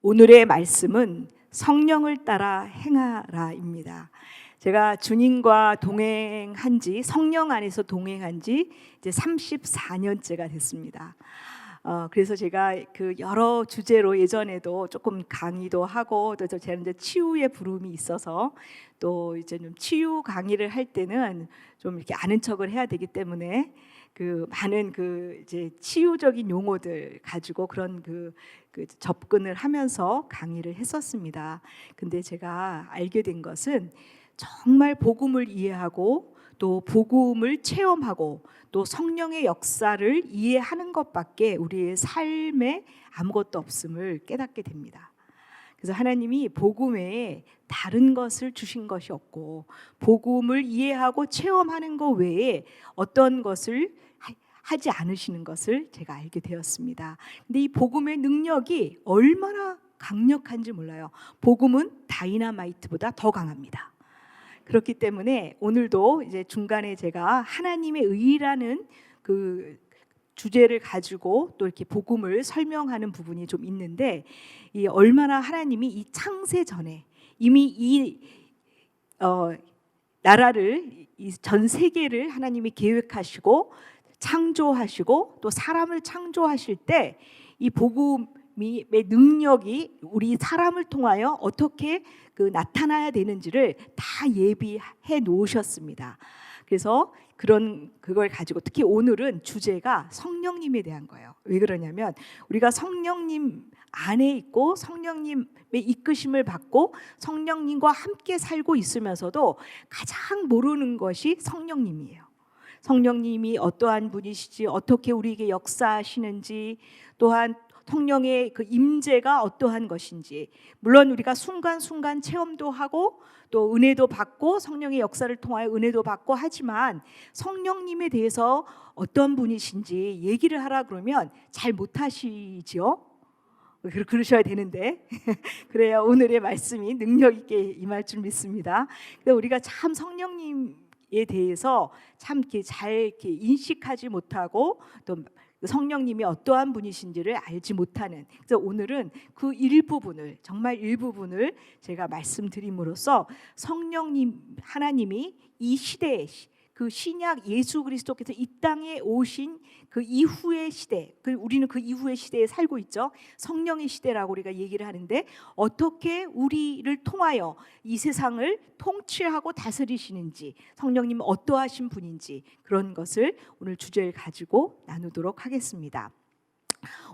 오늘의 말씀은 성령을 따라 행하라입니다. 제가 주님과 동행한 지, 성령 안에서 동행한 지 이제 34년째가 됐습니다. 그래서 제가 그 여러 주제로 예전에도 조금 강의도 하고, 또 제가 이제 치유의 부름이 있어서 또 이제 좀 치유 강의를 할 때는 좀 이렇게 아는 척을 해야 되기 때문에 그 많은 그 이제 치유적인 용어들 가지고 그런 그 접근을 하면서 강의를 했었습니다. 근데 제가 알게 된 것은 정말 복음을 이해하고 또 복음을 체험하고 또 성령의 역사를 이해하는 것밖에 우리의 삶에 아무것도 없음을 깨닫게 됩니다. 그래서 하나님이 복음 외에 다른 것을 주신 것이 없고, 복음을 이해하고 체험하는 것 외에 어떤 것을 하지 않으시는 것을 제가 알게 되었습니다. 근데 이 복음의 능력이 얼마나 강력한지 몰라요. 복음은 다이너마이트보다 더 강합니다. 그렇기 때문에 오늘도 이제 중간에 제가 하나님의 의라는 그 주제를 가지고 또 이렇게 복음을 설명하는 부분이 좀 있는데, 이 얼마나 하나님이 이 창세 전에 이미 이 나라를, 이 전 세계를 하나님이 계획하시고 창조하시고 또 사람을 창조하실 때 이 복음의 능력이 우리 사람을 통하여 어떻게 그 나타나야 되는지를 다 예비해 놓으셨습니다. 그래서 그걸 가지고 특히 오늘은 주제가 성령님에 대한 거예요. 왜 그러냐면 우리가 성령님 안에 있고 성령님의 이끄심을 받고 성령님과 함께 살고 있으면서도 가장 모르는 것이 성령님이에요. 성령님이 어떠한 분이시지, 어떻게 우리에게 역사하시는지, 또한 성령의 그 임재가 어떠한 것인지, 물론 우리가 순간순간 체험도 하고 또 은혜도 받고 성령의 역사를 통하여 은혜도 받고 하지만 성령님에 대해서 어떤 분이신지 얘기를 하라 그러면 잘 못하시죠? 그러셔야 되는데 그래야 오늘의 말씀이 능력 있게 임할 줄 믿습니다. 우리가 참 성령님에 대해서 참 이렇게 잘 이렇게 인식하지 못하고 또 성령님이 어떠한 분이신지를 알지 못하는, 그래서 오늘은 그 일부분을, 정말 일부분을 제가 말씀드림으로써 성령님, 하나님이 이 시대에 그 신약 예수 그리스도께서 이 땅에 오신 그 이후의 시대, 우리는 그 이후의 시대에 살고 있죠. 성령의 시대라고 우리가 얘기를 하는데, 어떻게 우리를 통하여 이 세상을 통치하고 다스리시는지, 성령님은 어떠하신 분인지, 그런 것을 오늘 주제를 가지고 나누도록 하겠습니다.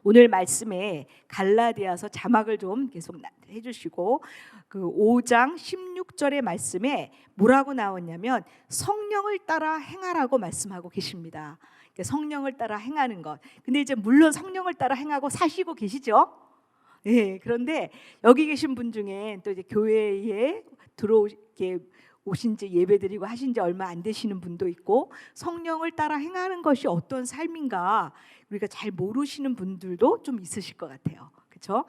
오늘 말씀에 갈라디아서 자막을 좀 계속 해주시고, 그 5장 16절의 말씀에 뭐라고 나왔냐면 성령을 따라 행하라고 말씀하고 계십니다. 성령을 따라 행하는 것. 근데 이제 물론 성령을 따라 행하고 사시고 계시죠? 네, 그런데 여기 계신 분 중에 또 이제 교회에 들어오게 오신 지, 예배드리고 하신 지 얼마 안 되시는 분도 있고, 성령을 따라 행하는 것이 어떤 삶인가 우리가 잘 모르시는 분들도 좀 있으실 것 같아요. 그렇죠?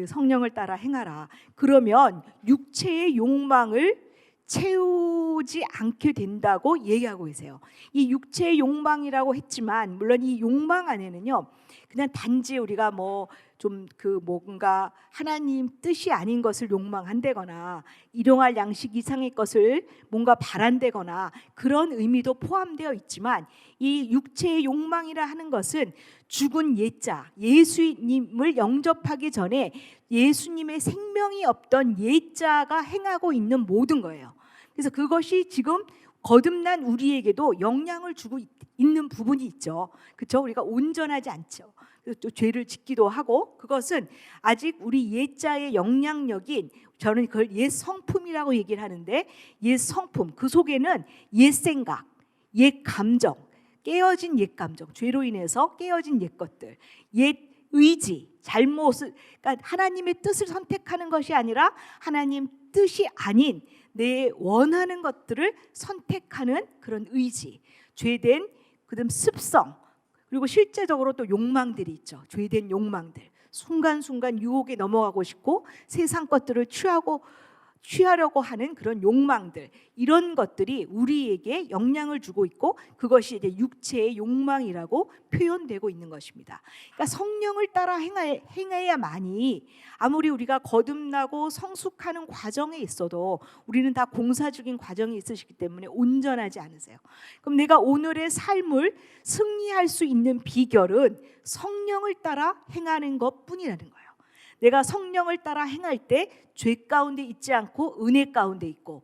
성령을 따라 행하라. 그러면 육체의 욕망을 채우지 않게 된다고 얘기하고 계세요. 이 육체의 욕망이라고 했지만 물론 이 욕망 안에는요, 그냥 단지 우리가 뭐 좀 그 뭔가 하나님 뜻이 아닌 것을 욕망한다거나 일용할 양식 이상의 것을 뭔가 바란다거나 그런 의미도 포함되어 있지만, 이 육체의 욕망이라 하는 것은 죽은 옛자, 예수님을 영접하기 전에 예수님의 생명이 없던 옛자가 행하고 있는 모든 거예요. 그래서 그것이 지금 거듭난 우리에게도 영향을 주고 있는 부분이 있죠. 그렇죠? 우리가 온전하지 않죠. 또 죄를 짓기도 하고, 그것은 아직 우리 옛자의 영향력인, 저는 그걸 옛 성품이라고 얘기를 하는데, 옛 성품, 그 속에는 옛 생각, 옛 감정, 깨어진 옛 감정, 죄로 인해서 깨어진 옛 것들, 옛 의지, 잘못을, 그러니까 하나님의 뜻을 선택하는 것이 아니라 하나님 뜻이 아닌 내 원하는 것들을 선택하는 그런 의지, 죄된 그다음 습성, 그리고 실제적으로 또 욕망들이 있죠. 죄된 욕망들, 순간순간 유혹에 넘어가고 싶고 세상 것들을 취하려고 하는 그런 욕망들, 이런 것들이 우리에게 영향을 주고 있고, 그것이 이제 육체의 욕망이라고 표현되고 있는 것입니다. 그러니까 성령을 따라 행해야만이, 아무리 우리가 거듭나고 성숙하는 과정에 있어도 우리는 다 공사적인 과정이 있으시기 때문에 온전하지 않으세요. 그럼 내가 오늘의 삶을 승리할 수 있는 비결은 성령을 따라 행하는 것뿐이라는 거예요. 내가 성령을 따라 행할 때 죄 가운데 있지 않고 은혜 가운데 있고,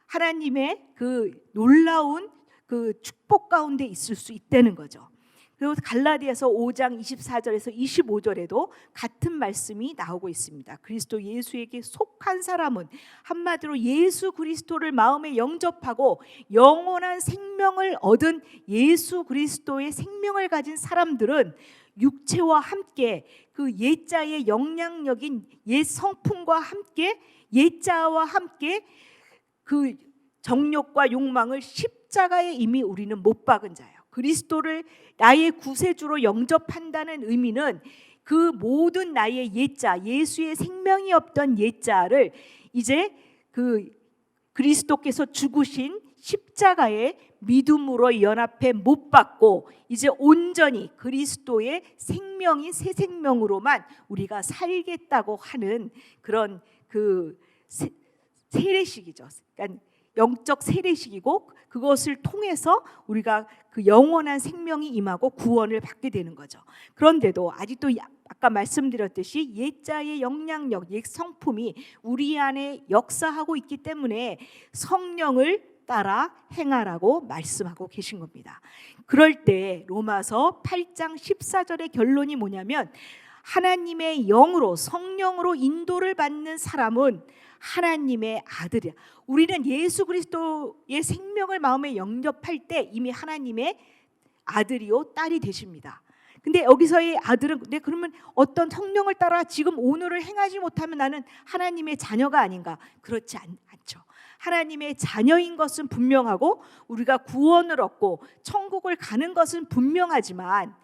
하나님의 그 놀라운 그 축복 가운데 있을 수 있다는 거죠. 그리고 갈라디아서 5장 24절에서 25절에도 같은 말씀이 나오고 있습니다. 그리스도 예수에게 속한 사람은, 한마디로 예수 그리스도를 마음에 영접하고 영원한 생명을 얻은 예수 그리스도의 생명을 가진 사람들은 육체와 함께 그 옛자의 영향력인 옛 성품과 함께, 옛자와 함께 그 정욕과 욕망을 십자가에 이미 우리는 못 박은 자예요. 그리스도를 나의 구세주로 영접한다는 의미는 그 모든 나의 옛자, 예수의 생명이 없던 옛자를 이제 그 그리스도께서 죽으신 십자가의 믿음으로 연합해 못 받고 이제 온전히 그리스도의 생명인 새 생명으로만 우리가 살겠다고 하는 그런 그 세례식이죠. 그러니까 영적 세례식이고, 그것을 통해서 우리가 그 영원한 생명이 임하고 구원을 받게 되는 거죠. 그런데도 아직도 아까 말씀드렸듯이 옛자의 영향력, 옛 성품이 우리 안에 역사하고 있기 때문에 성령을 따라 행하라고 말씀하고 계신 겁니다. 그럴 때 로마서 8장 14절의 결론이 뭐냐면, 하나님의 영으로, 성령으로 인도를 받는 사람은 하나님의 아들이야. 우리는 예수 그리스도의 생명을 마음에 영접할 때 이미 하나님의 아들이요 딸이 되십니다. 근데 여기서의 아들은, 그러면 어떤 성령을 따라 지금 오늘을 행하지 못하면 나는 하나님의 자녀가 아닌가? 그렇지 않죠. 하나님의 자녀인 것은 분명하고 우리가 구원을 얻고 천국을 가는 것은 분명하지만,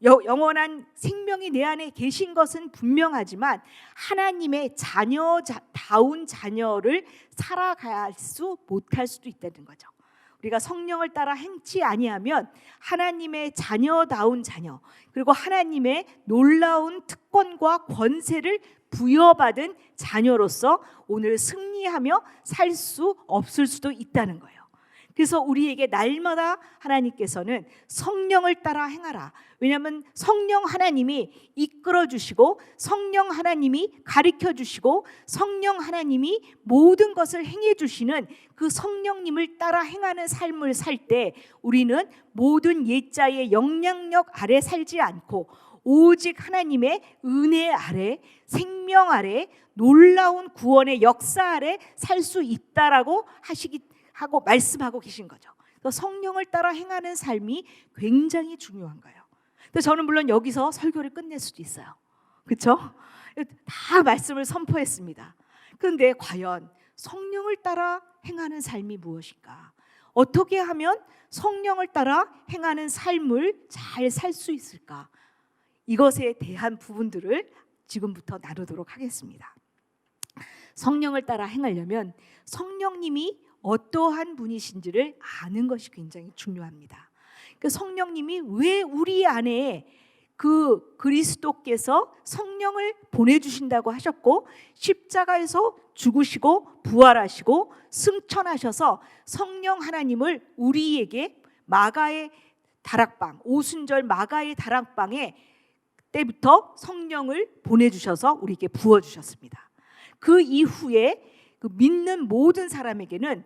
영원한 생명이 내 안에 계신 것은 분명하지만, 하나님의 자녀다운 자녀를 살아갈 수 못할 수도 있다는 거죠. 우리가 성령을 따라 행치 아니하면 하나님의 자녀다운 자녀, 그리고 하나님의 놀라운 특권과 권세를 부여받은 자녀로서 오늘 승리하며 살 수 없을 수도 있다는 거예요. 그래서 우리에게 날마다 하나님께서는 성령을 따라 행하라. 왜냐하면 성령 하나님이 이끌어 주시고, 성령 하나님이 가르쳐 주시고, 성령 하나님이 모든 것을 행해 주시는 그 성령님을 따라 행하는 삶을 살 때 우리는 모든 옛자의 영향력 아래 살지 않고 오직 하나님의 은혜 아래, 생명 아래, 놀라운 구원의 역사 아래 살 수 있다라고 하고 말씀하고 계신 거죠. 성령을 따라 행하는 삶이 굉장히 중요한 거예요. 근데 저는 물론 여기서 설교를 끝낼 수도 있어요. 그렇죠? 다 말씀을 선포했습니다. 그런데 과연 성령을 따라 행하는 삶이 무엇일까? 어떻게 하면 성령을 따라 행하는 삶을 잘 살 수 있을까? 이것에 대한 부분들을 지금부터 나누도록 하겠습니다. 성령을 따라 행하려면 성령님이 어떠한 분이신지를 아는 것이 굉장히 중요합니다. 그 성령님이 왜 우리 안에 그 그리스도께서 성령을 보내주신다고 하셨고, 십자가에서 죽으시고 부활하시고 승천하셔서 성령 하나님을 우리에게 마가의 다락방, 오순절 마가의 다락방에 때부터 성령을 보내주셔서 우리에게 부어주셨습니다. 그 이후에 그 믿는 모든 사람에게는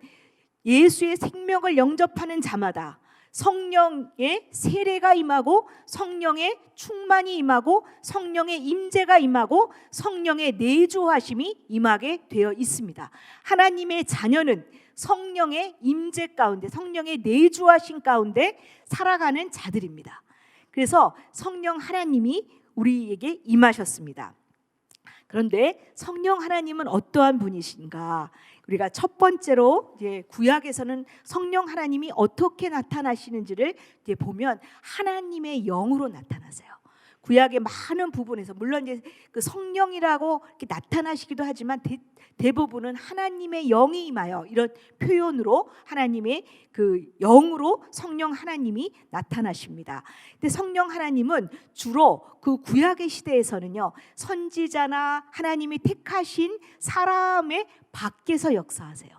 예수의 생명을 영접하는 자마다 성령의 세례가 임하고, 성령의 충만이 임하고, 성령의 임재가 임하고, 성령의 내주하심이 임하게 되어 있습니다. 하나님의 자녀는 성령의 임재 가운데, 성령의 내주하심 가운데 살아가는 자들입니다. 그래서 성령 하나님이 우리에게 임하셨습니다. 그런데 성령 하나님은 어떠한 분이신가? 우리가 첫 번째로 이제 구약에서는 성령 하나님이 어떻게 나타나시는지를 이제 보면 하나님의 영으로 나타나세요. 구약의 많은 부분에서 물론 이제 그 성령이라고 이렇게 나타나시기도 하지만 대부분은 하나님의 영이 임하여 이런 표현으로 하나님의 그 영으로 성령 하나님이 나타나십니다. 근데 성령 하나님은 주로 그 구약의 시대에서는요, 선지자나 하나님이 택하신 사람의 밖에서 역사하세요.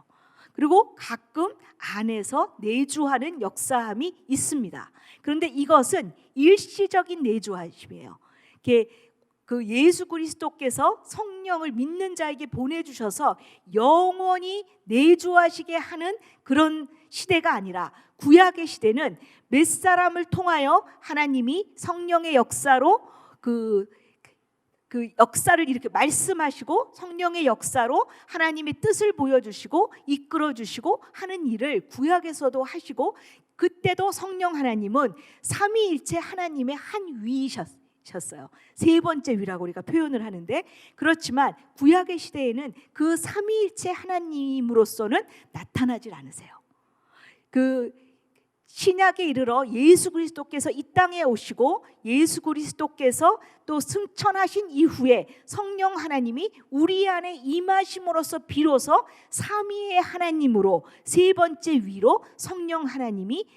그리고 가끔 안에서 내주하는 역사함이 있습니다. 그런데 이것은 일시적인 내주하심이에요. 그 예수 그리스도께서 성령을 믿는 자에게 보내주셔서 영원히 내주하시게 하는 그런 시대가 아니라, 구약의 시대는 몇 사람을 통하여 하나님이 성령의 역사로 그 역사를 이렇게 말씀하시고 성령의 역사로 하나님의 뜻을 보여주시고 이끌어주시고 하는 일을 구약에서도 하시고, 그때도 성령 하나님은 삼위일체 하나님의 한 위이셨어요. 세 번째 위라고 우리가 표현을 하는데, 그렇지만 구약의 시대에는 그 삼위일체 하나님으로서는 나타나질 않으세요. 그 신약에 이르러 예수 그리스도께서 이 땅에 오시고 예수 그리스도께서 또 승천하신 이후에 성령 하나님이 우리 안에 임하심으로써 비로소 삼위의 하나님으로 세 번째 위로 성령 하나님이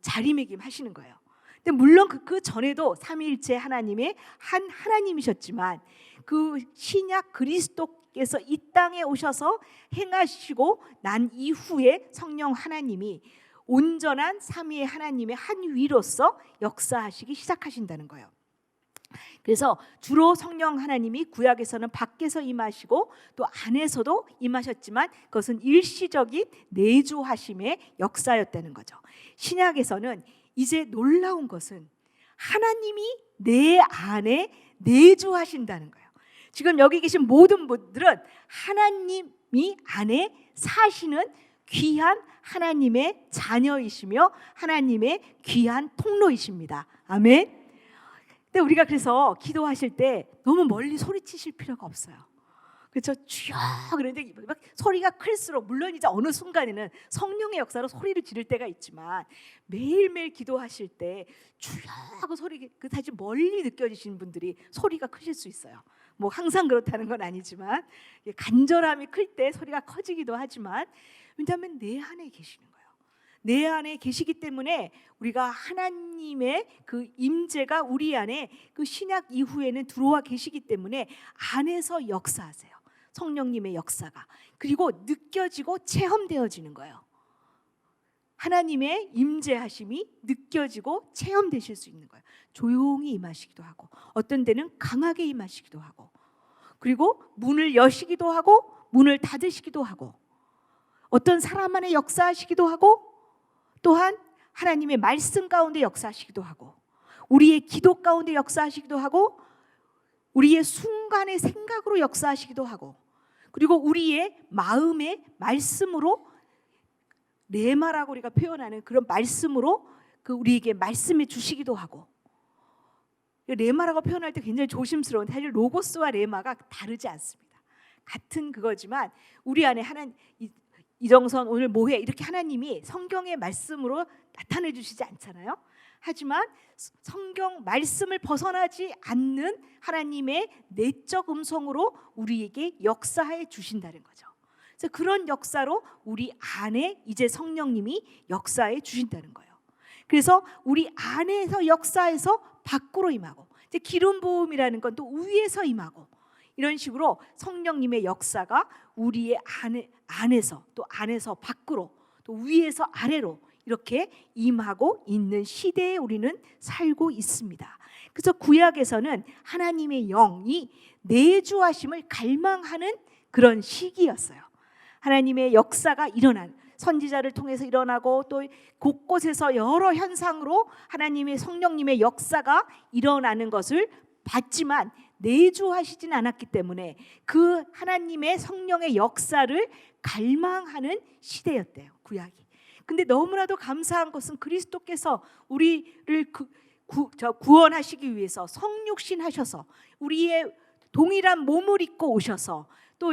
자리매김하시는 거예요. 근데 물론 그 전에도 삼위일체 하나님의 한 하나님이셨지만, 그 신약 그리스도께서 이 땅에 오셔서 행하시고 난 이후에 성령 하나님이 온전한 삼위의 하나님의 한 위로서 역사하시기 시작하신다는 거예요. 그래서 주로 성령 하나님이 구약에서는 밖에서 임하시고 또 안에서도 임하셨지만, 그것은 일시적인 내주하심의 역사였다는 거죠. 신약에서는 이제 놀라운 것은 하나님이 내 안에 내주하신다는 거예요. 지금 여기 계신 모든 분들은 하나님이 안에 사시는 귀한 하나님의 자녀이시며 하나님의 귀한 통로이십니다. 아멘. 근데 우리가 그래서 기도하실 때 너무 멀리 소리치실 필요가 없어요. 그렇죠? 주여 그런데 막 소리가 클수록, 물론 이제 어느 순간에는 성령의 역사로 소리를 지를 때가 있지만, 매일매일 기도하실 때 주여 하고 소리 사실 멀리 느껴지시는 분들이 소리가 크실 수 있어요. 뭐 항상 그렇다는 건 아니지만, 간절함이 클 때 소리가 커지기도 하지만, 왜냐하면 내 안에 계시는 거예요. 내 안에 계시기 때문에 우리가 하나님의 그 임재가 우리 안에 그 신약 이후에는 들어와 계시기 때문에 안에서 역사하세요. 성령님의 역사가. 그리고 느껴지고 체험되어지는 거예요. 하나님의 임재하심이 느껴지고 체험되실 수 있는 거예요. 조용히 임하시기도 하고, 어떤 때는 강하게 임하시기도 하고, 그리고 문을 여시기도 하고 문을 닫으시기도 하고, 어떤 사람 안에 역사하시기도 하고, 또한 하나님의 말씀 가운데 역사하시기도 하고, 우리의 기도 가운데 역사하시기도 하고, 우리의 순간의 생각으로 역사하시기도 하고, 그리고 우리의 마음의 말씀으로, 레마라고 우리가 표현하는 그런 말씀으로 우리에게 말씀해 주시기도 하고. 레마라고 표현할 때 굉장히 조심스러운데, 사실 로고스와 레마가 다르지 않습니다. 같은 그거지만 우리 안에 이정선 오늘 뭐해 이렇게 하나님이 성경의 말씀으로 나타내 주시지 않잖아요. 하지만 성경 말씀을 벗어나지 않는 하나님의 내적 음성으로 우리에게 역사해 주신다는 거죠. 그래서 그런 역사로 우리 안에 이제 성령님이 역사해 주신다는 거예요. 그래서 우리 안에서 역사해서 밖으로 임하고, 이제 기름 부음이라는 건 또 위에서 임하고, 이런 식으로 성령님의 역사가 우리의 안에서 또 안에서 밖으로 또 위에서 아래로 이렇게 임하고 있는 시대에 우리는 살고 있습니다. 그래서 구약에서는 하나님의 영이 내주하심을 갈망하는 그런 시기였어요. 하나님의 역사가 선지자를 통해서 일어나고, 또 곳곳에서 여러 현상으로 하나님의 성령님의 역사가 일어나는 것을 봤지만 내주하시진 않았기 때문에 그 하나님의 성령의 역사를 갈망하는 시대였대요, 구약이. 근데 너무나도 감사한 것은 그리스도께서 우리를 구원하시기 위해서 성육신 하셔서 우리의 동일한 몸을 입고 오셔서 또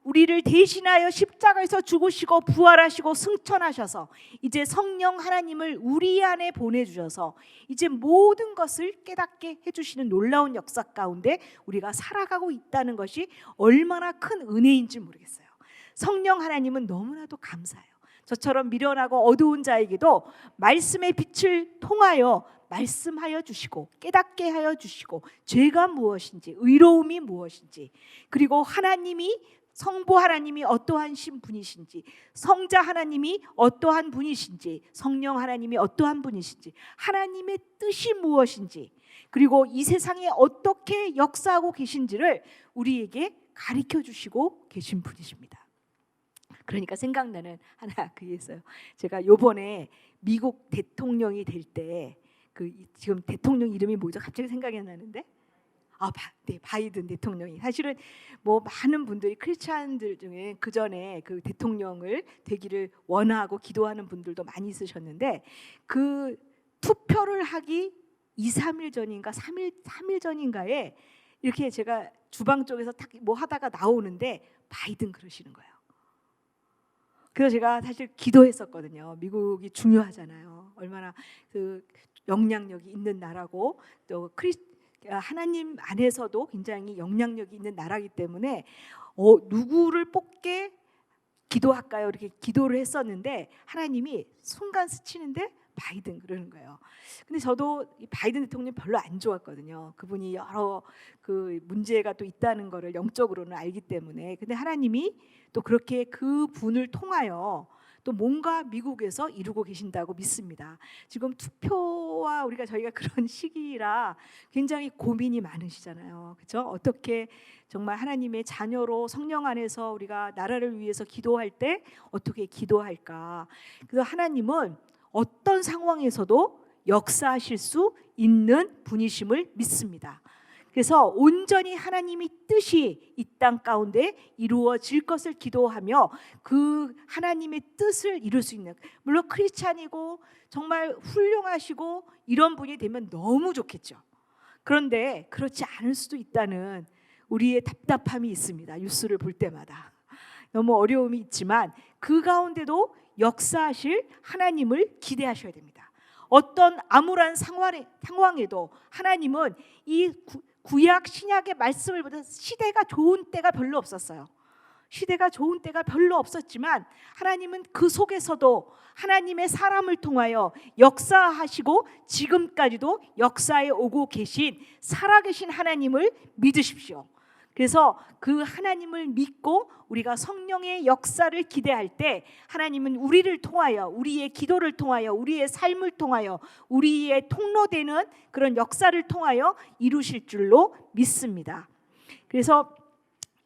우리를 대신하여 십자가에서 죽으시고 부활하시고 승천하셔서 이제 성령 하나님을 우리 안에 보내주셔서 이제 모든 것을 깨닫게 해주시는 놀라운 역사 가운데 우리가 살아가고 있다는 것이 얼마나 큰 은혜인지 모르겠어요. 성령 하나님은 너무나도 감사해요. 저처럼 미련하고 어두운 자에게도 말씀의 빛을 통하여 말씀하여 주시고 깨닫게 하여 주시고 죄가 무엇인지 의로움이 무엇인지 그리고 하나님이 성부 하나님이 어떠한 분이신지 성자 하나님이 어떠한 분이신지 성령 하나님이 어떠한 분이신지 하나님의 뜻이 무엇인지 그리고 이 세상에 어떻게 역사하고 계신지를 우리에게 가르쳐 주시고 계신 분이십니다. 그러니까 생각나는 하나 그게 있어요. 제가 요번에 미국 대통령이 될 때 지금 대통령 이름이 뭐죠? 갑자기 생각이 안 나는데 네, 바이든 대통령이 사실은 뭐 많은 분들이 크리스찬들 중에 그 전에 그 대통령을 되기를 원하고 기도하는 분들도 많이 있으셨는데 그 투표를 하기 2, 3일 전인가 3일 전인가에 이렇게 제가 주방 쪽에서 딱 뭐 하다가 나오는데 바이든 그러시는 거예요. 그래서 제가 사실 기도했었거든요. 미국이 중요하잖아요. 얼마나 그 영향력이 있는 나라고 또 하나님 안에서도 굉장히 영향력이 있는 나라이기 때문에 누구를 뽑게 기도할까요? 이렇게 기도를 했었는데 하나님이 순간 스치는데 바이든 그러는 거예요. 근데 저도 바이든 대통령 별로 안 좋았거든요. 그분이 여러 그 문제가 또 있다는 거를 영적으로는 알기 때문에. 근데 하나님이 또 그렇게 그 분을 통하여 또 뭔가 미국에서 이루고 계신다고 믿습니다. 지금 투표와 저희가 그런 시기라 굉장히 고민이 많으시잖아요. 그렇죠? 어떻게 정말 하나님의 자녀로 성령 안에서 우리가 나라를 위해서 기도할 때 어떻게 기도할까? 그래서 하나님은 어떤 상황에서도 역사하실 수 있는 분이심을 믿습니다. 그래서 온전히 하나님의 뜻이 이 땅 가운데 이루어질 것을 기도하며 그 하나님의 뜻을 이룰 수 있는, 물론 크리스찬이고 정말 훌륭하시고 이런 분이 되면 너무 좋겠죠. 그런데 그렇지 않을 수도 있다는 우리의 답답함이 있습니다. 뉴스를 볼 때마다 너무 어려움이 있지만 그 가운데도 역사하실 하나님을 기대하셔야 됩니다. 어떤 암울한 상황에도 하나님은 이 구약 신약의 말씀을 보다 시대가 좋은 때가 별로 없었어요. 시대가 좋은 때가 별로 없었지만 하나님은 그 속에서도 하나님의 사람을 통하여 역사하시고 지금까지도 역사에 오고 계신 살아계신 하나님을 믿으십시오. 그래서 그 하나님을 믿고 우리가 성령의 역사를 기대할 때 하나님은 우리를 통하여, 우리의 기도를 통하여, 우리의 삶을 통하여, 우리의 통로되는 그런 역사를 통하여 이루실 줄로 믿습니다. 그래서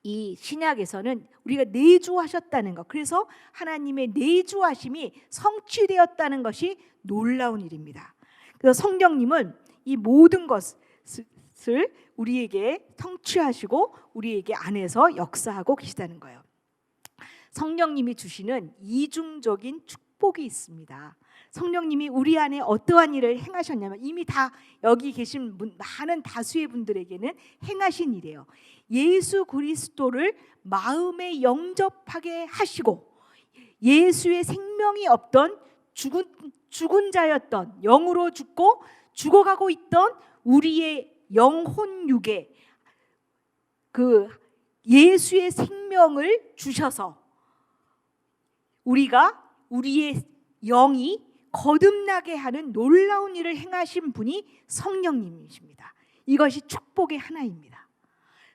이 신약에서는 우리가 내주하셨다는 것, 그래서 하나님의 내주하심이 성취되었다는 것이 놀라운 일입니다. 그래서 성령님은 이 모든 것을 우리에게 성취하시고 우리에게 안에서 역사하고 계시다는 거예요. 성령님이 주시는 이중적인 축복이 있습니다. 성령님이 우리 안에 어떠한 일을 행하셨냐면 이미 다 여기 계신 많은 다수의 분들에게는 행하신 일이에요. 예수 그리스도를 마음에 영접하게 하시고 예수의 생명이 없던 죽은 자였던, 영으로 죽고 죽어가고 있던 우리의 영혼 육에 그 예수의 생명을 주셔서 우리의 영이 거듭나게 하는 놀라운 일을 행하신 분이 성령님이십니다. 이것이 축복의 하나입니다.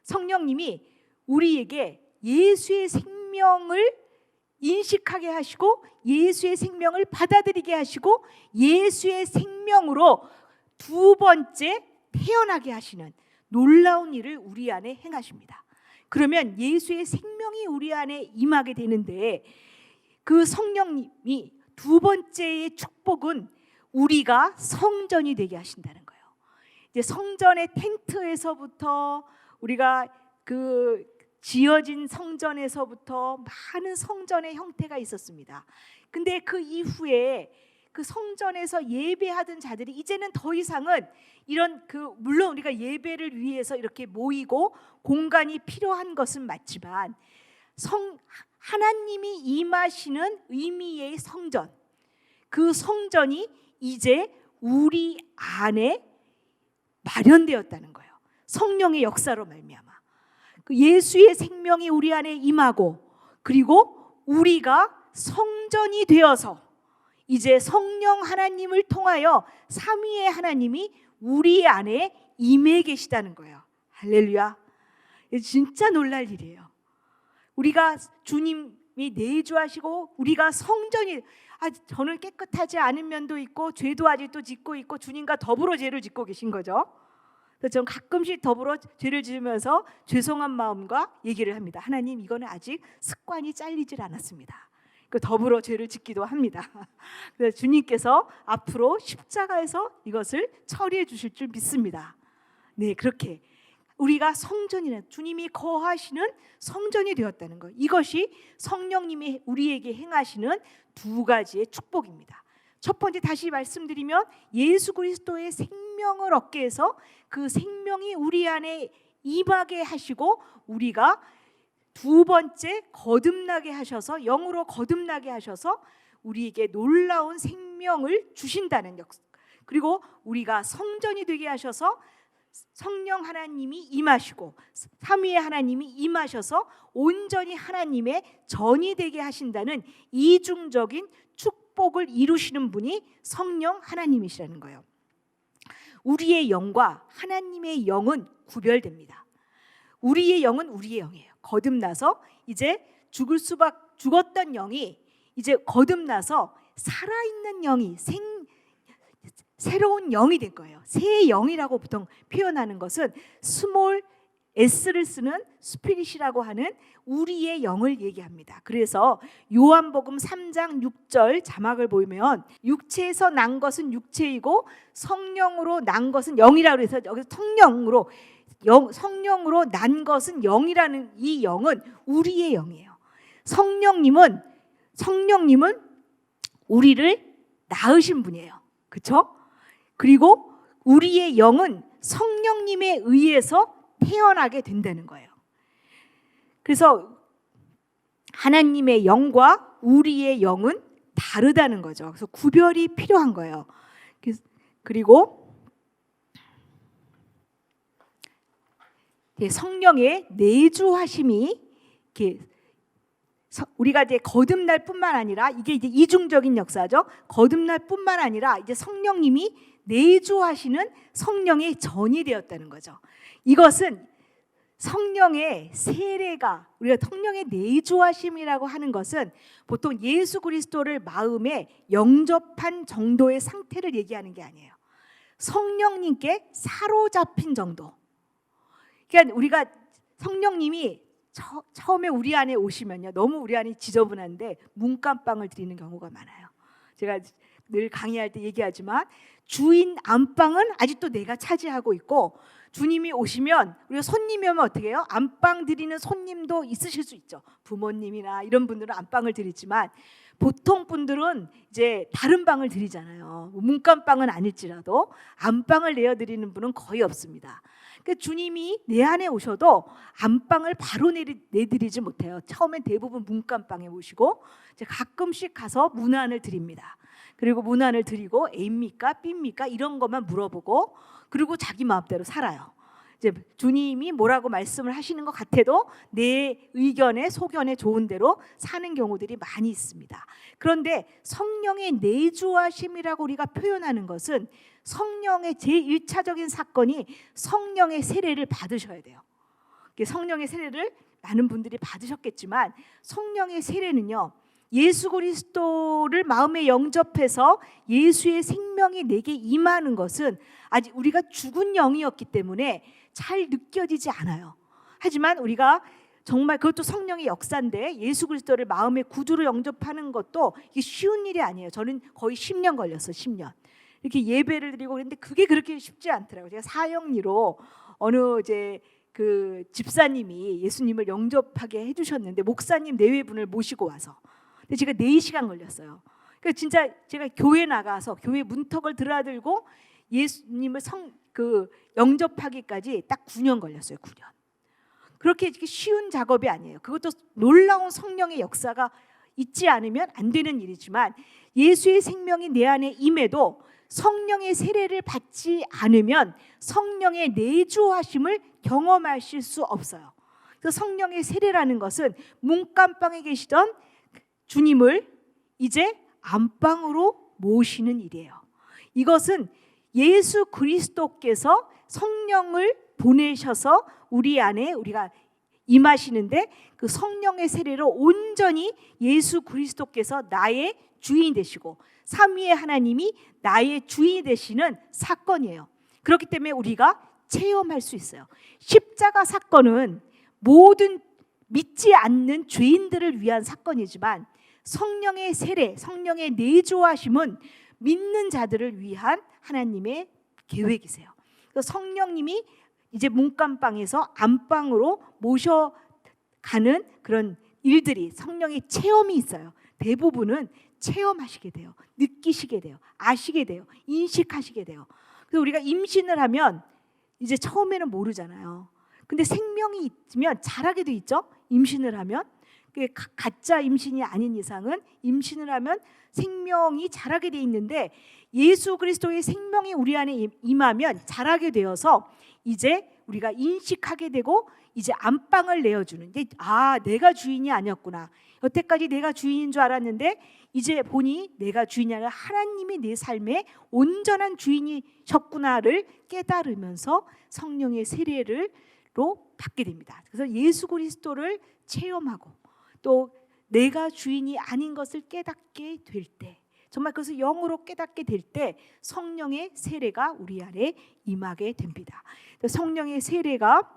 성령님이 우리에게 예수의 생명을 인식하게 하시고 예수의 생명을 받아들이게 하시고 예수의 생명으로 두 번째 태어나게 하시는 놀라운 일을 우리 안에 행하십니다. 그러면 예수의 생명이 우리 안에 임하게 되는데 그 성령님이 두 번째의 축복은 우리가 성전이 되게 하신다는 거예요. 이제 성전의 텐트에서부터 우리가 그 지어진 성전에서부터 많은 성전의 형태가 있었습니다. 근데 그 이후에 그 성전에서 예배하던 자들이 이제는 더 이상은 이런 물론 우리가 예배를 위해서 이렇게 모이고 공간이 필요한 것은 맞지만 하나님이 임하시는 의미의 성전, 그 성전이 이제 우리 안에 마련되었다는 거예요. 성령의 역사로 말미암아 그 예수의 생명이 우리 안에 임하고, 그리고 우리가 성전이 되어서 이제 성령 하나님을 통하여 삼위의 하나님이 우리 안에 임해 계시다는 거예요. 할렐루야. 진짜 놀랄 일이에요. 우리가 주님이 내주하시고 우리가 성전이, 저는 깨끗하지 않은 면도 있고 죄도 아직도 짓고 있고 주님과 더불어 죄를 짓고 계신 거죠. 그래서 저는 가끔씩 더불어 죄를 지으면서 죄송한 마음과 얘기를 합니다. 하나님, 이거는 아직 습관이 잘리질 않았습니다. 더불어 죄를 짓기도 합니다. 그래서 주님께서 앞으로 십자가에서 이것을 처리해 주실 줄 믿습니다. 네, 그렇게 우리가 성전이는 주님이 거하시는 성전이 되었다는 것, 이것이 성령님이 우리에게 행하시는 두 가지의 축복입니다. 첫 번째, 다시 말씀드리면 예수 그리스도의 생명을 얻게 해서 그 생명이 우리 안에 임하게 하시고, 우리가 두 번째, 거듭나게 하셔서, 영으로 거듭나게 하셔서 우리에게 놀라운 생명을 주신다는 역사, 그리고 우리가 성전이 되게 하셔서 성령 하나님이 임하시고 삼위의 하나님이 임하셔서 온전히 하나님의 전이 되게 하신다는 이중적인 축복을 이루시는 분이 성령 하나님이시라는 거예요. 우리의 영과 하나님의 영은 구별됩니다. 우리의 영은 우리의 영이에요. 거듭나서 이제 죽었던 영이 이제 거듭나서 살아있는 영이 새로운 영이 된 거예요. 새 영이라고 보통 표현하는 것은 스몰 S를 쓰는 스피릿이라고 하는 우리의 영을 얘기합니다. 그래서 요한복음 3장 6절 자막을 보면 육체에서 난 것은 육체이고 성령으로 난 것은 영이라고 해서 여기서 성령으로 난 것은 영이라는 이 영은 우리의 영이에요. 성령님은 우리를 낳으신 분이에요. 그렇죠? 그리고 우리의 영은 성령님에 의해서 태어나게 된다는 거예요. 그래서 하나님의 영과 우리의 영은 다르다는 거죠. 그래서 구별이 필요한 거예요. 그리고 성령의 내주하심이 우리가 이제 거듭날 뿐만 아니라, 이게 이제 이중적인 역사죠. 거듭날 뿐만 아니라 이제 성령님이 내주하시는 성령의 전이 되었다는 거죠. 이것은 성령의 세례가, 우리가 성령의 내주하심이라고 하는 것은 보통 예수 그리스도를 마음에 영접한 정도의 상태를 얘기하는 게 아니에요. 성령님께 사로잡힌 정도. 그러니까 우리가 성령님이 처음에 우리 안에 오시면요, 너무 우리 안이 지저분한데 문간방을 드리는 경우가 많아요. 제가 늘 강의할 때 얘기하지만 주인 안방은 아직도 내가 차지하고 있고, 주님이 오시면, 우리가 손님이 오면 어떻게 해요? 안방 드리는 손님도 있으실 수 있죠. 부모님이나 이런 분들은 안방을 드리지만 보통 분들은 이제 다른 방을 드리잖아요. 문간방은 아닐지라도 안방을 내어드리는 분은 거의 없습니다. 그러니까 주님이 내 안에 오셔도 안방을 바로 내드리지 못해요. 처음엔 대부분 문간방에 오시고 이제 가끔씩 가서 문안을 드립니다. 그리고 문안을 드리고 A입니까 B입니까 이런 것만 물어보고, 그리고 자기 마음대로 살아요. 이제 주님이 뭐라고 말씀을 하시는 것 같아도 내 의견에 소견에 좋은 대로 사는 경우들이 많이 있습니다. 그런데 성령의 내주하심이라고 우리가 표현하는 것은 성령의 제1차적인 사건이 성령의 세례를 받으셔야 돼요. 성령의 세례를 많은 분들이 받으셨겠지만, 성령의 세례는요, 예수 그리스도를 마음에 영접해서 예수의 생명이 내게 임하는 것은 아직 우리가 죽은 영이었기 때문에 잘 느껴지지 않아요. 하지만 우리가 정말, 그것도 성령의 역사인데, 예수 그리스도를 마음의 구주로 영접하는 것도 이게 쉬운 일이 아니에요. 저는 거의 10년 걸렸어요. 10년. 이렇게 예배를 드리고 그랬는데 그게 그렇게 쉽지 않더라고요. 제가 사형리로 어느 이제 그 집사님이 예수님을 영접하게 해주셨는데, 목사님 내외분을 모시고 와서, 근데 제가 4시간 걸렸어요. 그러니까 진짜 제가 교회 나가서 교회 문턱을 드나들고 예수님을 영접하기까지 딱 9년 걸렸어요. 9년. 그렇게 쉬운 작업이 아니에요. 그것도 놀라운 성령의 역사가 있지 않으면 안 되는 일이지만 예수의 생명이 내 안에 임해도 성령의 세례를 받지 않으면 성령의 내주하심을 경험하실 수 없어요. 그래서 성령의 세례라는 것은 문간방에 계시던 주님을 이제 안방으로 모시는 일이에요. 이것은 예수 그리스도께서 성령을 보내셔서 우리 안에 우리가 임하시는데 그 성령의 세례로 온전히 예수 그리스도께서 나의 주인이 되시고 삼위의 하나님이 나의 주인이 되시는 사건이에요. 그렇기 때문에 우리가 체험할 수 있어요. 십자가 사건은 모든 믿지 않는 죄인들을 위한 사건이지만 성령의 세례, 성령의 내주하심은 믿는 자들을 위한 하나님의 계획이세요. 그래서 성령님이 이제 문간방에서 안방으로 모셔가는 그런 일들이 성령의 체험이 있어요. 대부분은 체험하시게 돼요. 느끼시게 돼요. 아시게 돼요. 인식하시게 돼요. 그래서 우리가 임신을 하면 이제 처음에는 모르잖아요. 근데 생명이 있으면 잘하게 돼 있죠. 임신을 하면 가짜 임신이 아닌 이상은 임신을 하면 생명이 자라게 돼 있는데 예수 그리스도의 생명이 우리 안에 임하면 자라게 되어서 이제 우리가 인식하게 되고 이제 안방을 내어주는 게 내가 주인이 아니었구나. 여태까지 내가 주인인 줄 알았는데 이제 보니 내가 주인이 아니라 하나님이 내 삶의 온전한 주인이셨구나를 깨달으면서 성령의 세례로 받게 됩니다. 그래서 예수 그리스도를 체험하고 또 내가 주인이 아닌 것을 깨닫게 될 때, 정말 그것을 영으로 깨닫게 될 때 성령의 세례가 우리 안에 임하게 됩니다. 성령의 세례가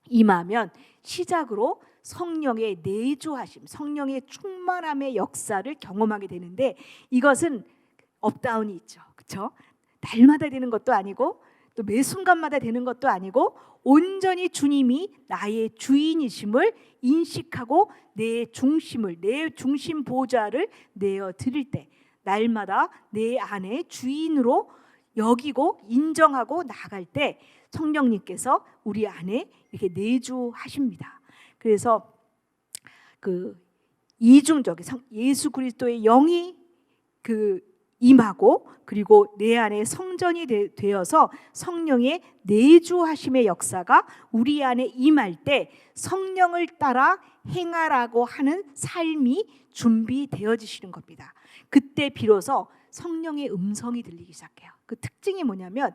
임하면 시작으로 성령의 내주하심, 성령의 충만함의 역사를 경험하게 되는데 이것은 업다운이 있죠. 그렇죠? 날마다 되는 것도 아니고 또 매 순간마다 되는 것도 아니고 온전히 주님이 나의 주인이심을 인식하고 내 중심 보좌를 내어 드릴 때 날마다 내 안에 주인으로 여기고 인정하고 나아갈 때 성령님께서 우리 안에 이렇게 내주하십니다. 그래서 그 이중적인 예수 그리스도의 영이 임하고 그리고 내 안에 성전이 되어서 성령의 내주하심의 역사가 우리 안에 임할 때 성령을 따라 행하라고 하는 삶이 준비되어지시는 겁니다. 그때 비로소 성령의 음성이 들리기 시작해요. 그 특징이 뭐냐면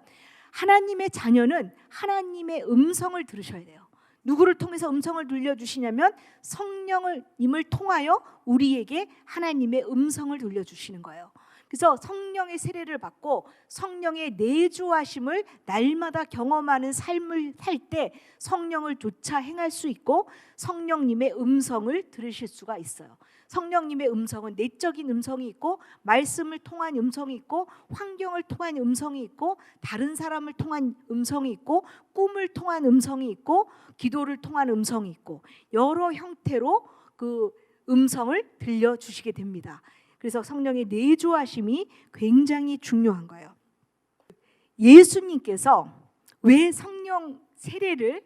하나님의 자녀는 하나님의 음성을 들으셔야 돼요. 누구를 통해서 음성을 들려주시냐면 성령님을 통하여 우리에게 하나님의 음성을 들려주시는 거예요. 그래서 성령의 세례를 받고 성령의 내주하심을 날마다 경험하는 삶을 살 때 성령을 쫓아 행할 수 있고 성령님의 음성을 들으실 수가 있어요. 성령님의 음성은 내적인 음성이 있고 말씀을 통한 음성이 있고 환경을 통한 음성이 있고 다른 사람을 통한 음성이 있고 꿈을 통한 음성이 있고 기도를 통한 음성이 있고 여러 형태로 그 음성을 들려주시게 됩니다. 그래서 성령의 내주하심이 굉장히 중요한 거예요. 예수님께서 왜 성령 세례를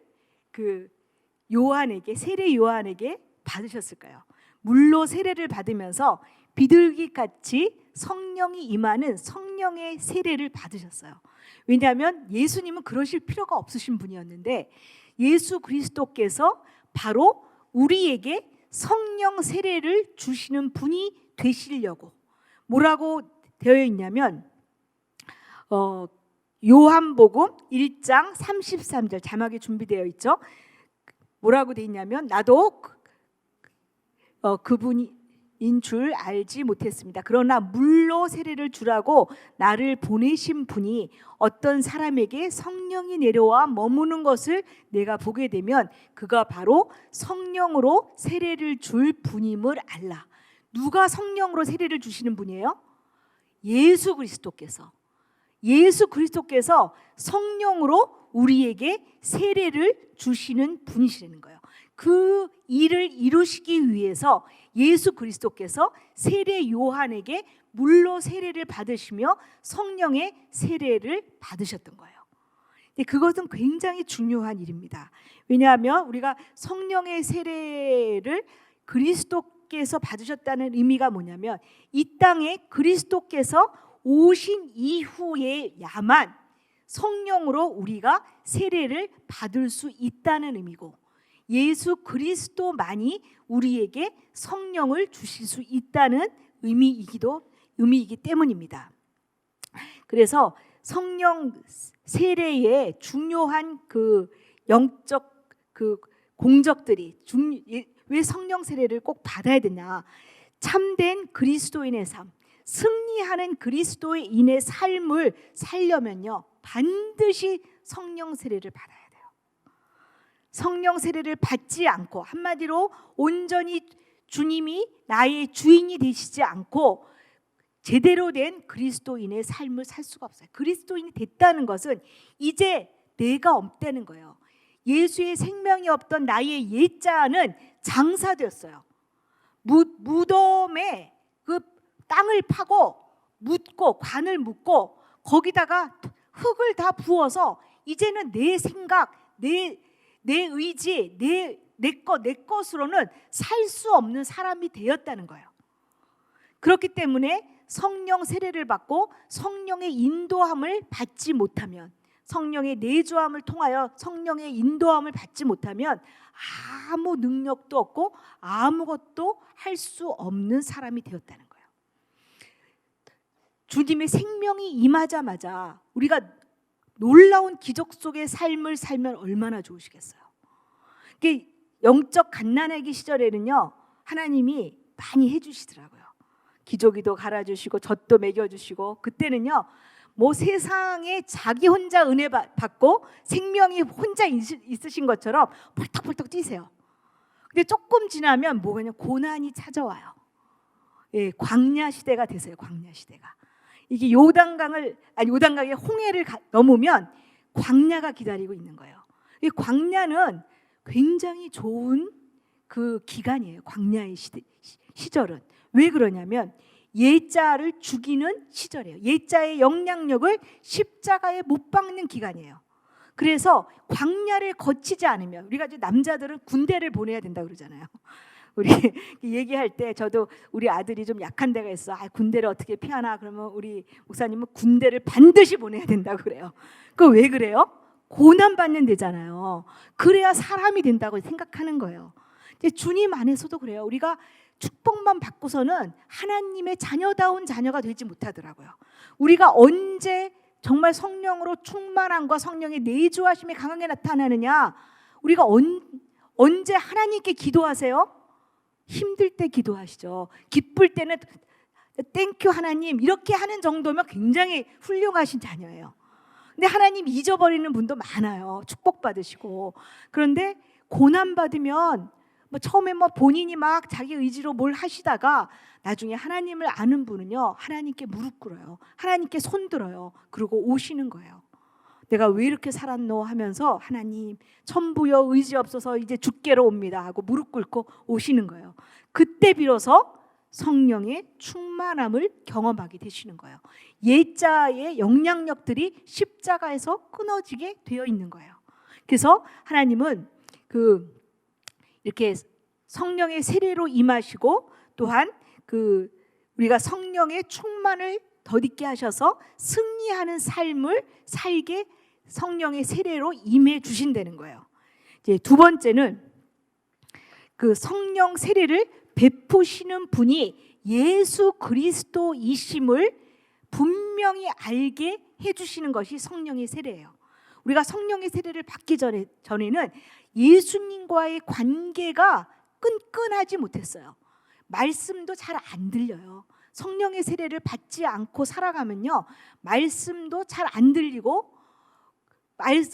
세례 요한에게 받으셨을까요? 물로 세례를 받으면서 비둘기같이 성령이 임하는 성령의 세례를 받으셨어요. 왜냐하면 예수님은 그러실 필요가 없으신 분이었는데 예수 그리스도께서 바로 우리에게 성령 세례를 주시는 분이 되시려고 뭐라고 되어 있냐면 요한복음 1장 33절 자막에 준비되어 있죠. 뭐라고 되어 있냐면 나도 그분인 줄 알지 못했습니다. 그러나 물로 세례를 주라고 나를 보내신 분이 어떤 사람에게 성령이 내려와 머무는 것을 내가 보게 되면 그가 바로 성령으로 세례를 줄 분임을 알라. 누가 성령으로 세례를 주시는 분이에요? 예수 그리스도께서 성령으로 우리에게 세례를 주시는 분이시라는 거예요. 그 일을 이루시기 위해서 예수 그리스도께서 세례 요한에게 물로 세례를 받으시며 성령의 세례를 받으셨던 거예요. 근데 그것은 굉장히 중요한 일입니다. 왜냐하면 우리가 성령의 세례를 그리스도께서 받으셨다는 의미가 뭐냐면 이 땅에 그리스도께서 오신 이후에야만 성령으로 우리가 세례를 받을 수 있다는 의미고, 예수 그리스도만이 우리에게 성령을 주실 수 있다는 의미이기 때문입니다. 그래서 성령 세례의 중요한 그 영적 그 공적들이 왜 성령 세례를 꼭 받아야 되냐? 참된 그리스도인의 삶, 승리하는 그리스도인의 삶을 살려면요, 반드시 성령 세례를 받아야 돼요. 성령 세례를 받지 않고, 한마디로 온전히 주님이 나의 주인이 되시지 않고 제대로 된 그리스도인의 삶을 살 수가 없어요. 그리스도인이 됐다는 것은 이제 내가 없다는 거예요. 예수의 생명이 없던 나의 옛자는 장사되었어요. 무덤에 그 땅을 파고 묻고 관을 묻고 거기다가 흙을 다 부어서 이제는 내 생각, 내 의지, 내 것으로는 살 수 없는 사람이 되었다는 거예요. 그렇기 때문에 성령 세례를 받고 성령의 인도함을 받지 못하면, 성령의 내주함을 통하여 성령의 인도함을 받지 못하면 아무 능력도 없고 아무것도 할 수 없는 사람이 되었다는 거예요. 주님의 생명이 임하자마자 우리가 놀라운 기적 속의 삶을 살면 얼마나 좋으시겠어요. 영적 갓난아기 시절에는요, 하나님이 많이 해주시더라고요. 기저귀도 갈아주시고 젖도 먹여주시고, 그때는요 뭐 세상에 자기 혼자 은혜 받고 생명이 혼자 있으신 것처럼 펄떡펄떡 뛰세요. 근데 조금 지나면 뭐냐, 고난이 찾아와요. 예, 광야 시대가 되세요. 광야 시대가. 이게 요단강의 홍해를 넘으면 광야가 기다리고 있는 거예요. 이 광야는 굉장히 좋은 그 기간이에요. 광야의 시절은. 왜 그러냐면 옛자를 죽이는 시절이에요. 옛자의 영향력을 십자가에 못 박는 기간이에요. 그래서 광야를 거치지 않으면, 우리가 이제 남자들은 군대를 보내야 된다 그러잖아요. 우리 얘기할 때 저도 우리 아들이 좀 약한 데가 있어. 군대를 어떻게 피하나? 그러면 우리 목사님은 군대를 반드시 보내야 된다고 그래요. 그 왜 그래요? 고난 받는 데잖아요. 그래야 사람이 된다고 생각하는 거예요. 주님 안에서도 그래요. 우리가 축복만 받고서는 하나님의 자녀다운 자녀가 되지 못하더라고요. 우리가 언제 정말 성령으로 충만함과 성령의 내주하심이 강하게 나타나느냐? 우리가 언제 하나님께 기도하세요? 힘들 때 기도하시죠. 기쁠 때는 땡큐 하나님 이렇게 하는 정도면 굉장히 훌륭하신 자녀예요. 근데 하나님 잊어버리는 분도 많아요. 축복받으시고. 그런데 고난받으면 처음에 본인이 막 자기 의지로 뭘 하시다가 나중에 하나님을 아는 분은요, 하나님께 무릎 꿇어요. 하나님께 손 들어요. 그리고 오시는 거예요. 내가 왜 이렇게 살았노 하면서 하나님 천부여 의지 없어서 이제 죽게로 옵니다 하고 무릎 꿇고 오시는 거예요. 그때 비로소 성령의 충만함을 경험하게 되시는 거예요. 옛자의 영향력들이 십자가에서 끊어지게 되어 있는 거예요. 그래서 하나님은 이렇게 성령의 세례로 임하시고, 또한 우리가 성령의 충만을 덧입게 하셔서 승리하는 삶을 살게 성령의 세례로 임해 주신다는 거예요. 이제 두 번째는 그 성령 세례를 베푸시는 분이 예수 그리스도이심을 분명히 알게 해주시는 것이 성령의 세례예요. 우리가 성령의 세례를 받기 전에는 예수님과의 관계가 끈끈하지 못했어요. 말씀도 잘 안 들려요. 성령의 세례를 받지 않고 살아가면요, 말씀도 잘 안 들리고,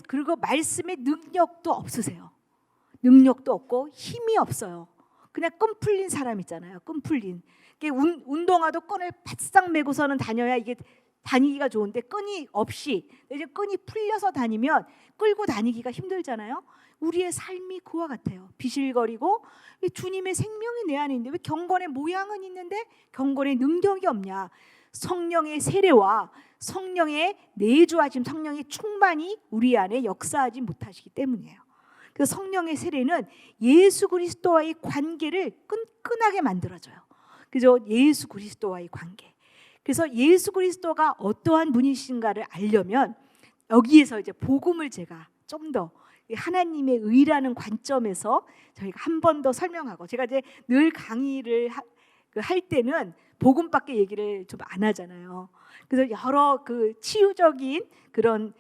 그리고 말씀의 능력도 없으세요. 능력도 없고 힘이 없어요. 그냥 끈 풀린 사람 있잖아요. 끈 풀린. 운동화도 끈을 바싹 메고서는 다녀야 이게 다니기가 좋은데, 끈이 없이 이제 끈이 풀려서 다니면 끌고 다니기가 힘들잖아요. 우리의 삶이 그와 같아요. 비실거리고, 왜 주님의 생명이 내 안에 있는데 왜 경건의 모양은 있는데 경건의 능력이 없냐? 성령의 세례와 성령의 내주하심, 성령의 충만이 우리 안에 역사하지 못하시기 때문이에요. 그래서 성령의 세례는 예수 그리스도와의 관계를 끈끈하게 만들어줘요. 그죠? 예수 그리스도와의 관계. 그래서 예수 그리스도가 어떠한 분이신가를 알려면 여기에서 이제 복음을 제가 좀 더 하나님의 의라는 관점에서 저희가 한 번 더 설명하고, 제가 이제 늘 강의를 할 때는 복음밖에 얘기를 좀 안 하잖아요. 그래서 여러 치유적인 그런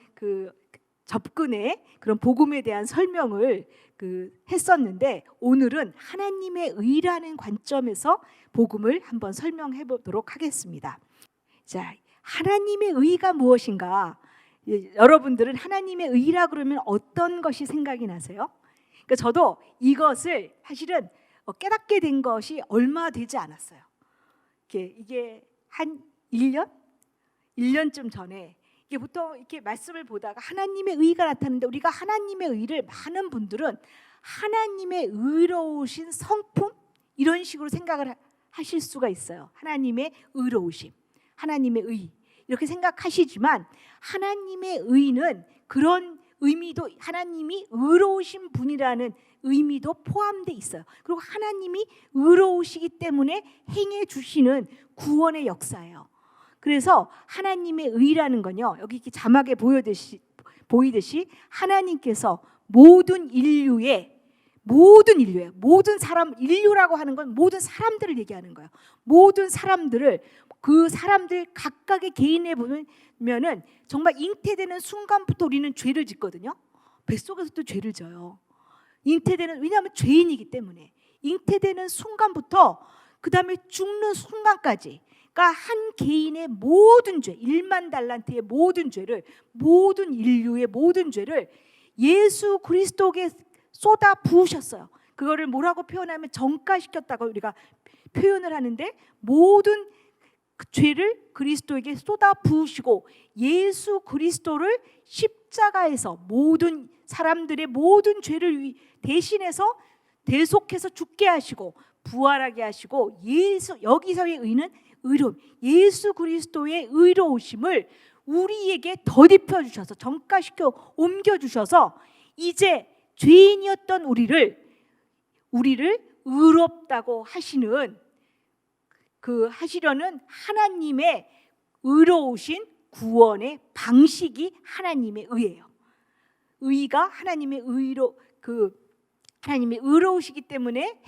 접근의 그런 복음에 대한 설명을 했었는데, 오늘은 하나님의 의라는 관점에서 복음을 한번 설명해 보도록 하겠습니다. 자, 하나님의 의가 무엇인가? 여러분들은 하나님의 의라 그러면 어떤 것이 생각이 나세요? 그러니까 저도 이것을 사실은 깨닫게 된 것이 얼마 되지 않았어요. 이게 한 1년쯤 전에, 이게 보통 이렇게 말씀을 보다가 하나님의 의가 나타나는데, 우리가 하나님의 의를 많은 분들은 하나님의 의로우신 성품 이런 식으로 생각을 하실 수가 있어요. 하나님의 의로우심, 하나님의 의 이렇게 생각하시지만, 하나님의 의는 그런 의미도, 하나님이 의로우신 분이라는 의미도 포함되어 있어요. 그리고 하나님이 의로우시기 때문에 행해 주시는 구원의 역사예요. 그래서 하나님의 의라는 건요, 여기 이렇게 자막에 보이듯이 하나님께서 모든 사람, 인류라고 하는 건 모든 사람들을 얘기하는 거예요. 모든 사람들을, 그 사람들 각각의 개인에 보면은 정말 잉태되는 순간부터 우리는 죄를 짓거든요. 뱃속에서도 죄를 져요. 왜냐하면 죄인이기 때문에 잉태되는 순간부터 그 다음에 죽는 순간까지, 그러니까 한 개인의 모든 죄, 1만 달란트의 모든 죄를, 모든 인류의 모든 죄를 예수 그리스도에게 쏟아 부으셨어요. 그거를 뭐라고 표현하면 정가시켰다고 우리가 표현을 하는데, 모든 그 죄를 그리스도에게 쏟아 부으시고 예수 그리스도를 십자가에서 모든 사람들의 모든 죄를 대신해서 대속해서 죽게 하시고 부활하게 하시고, 여기서의 의는 의로움, 예수 그리스도의 의로우심을 우리에게 덧입혀 주셔서, 정가시켜 옮겨 주셔서 이제 죄인이었던 우리를 의롭다고 하시려는 하나님의 의로우신 구원의 방식이 하나님의 의예요. 의가 하나님의 하나님의 의로우시기 때문에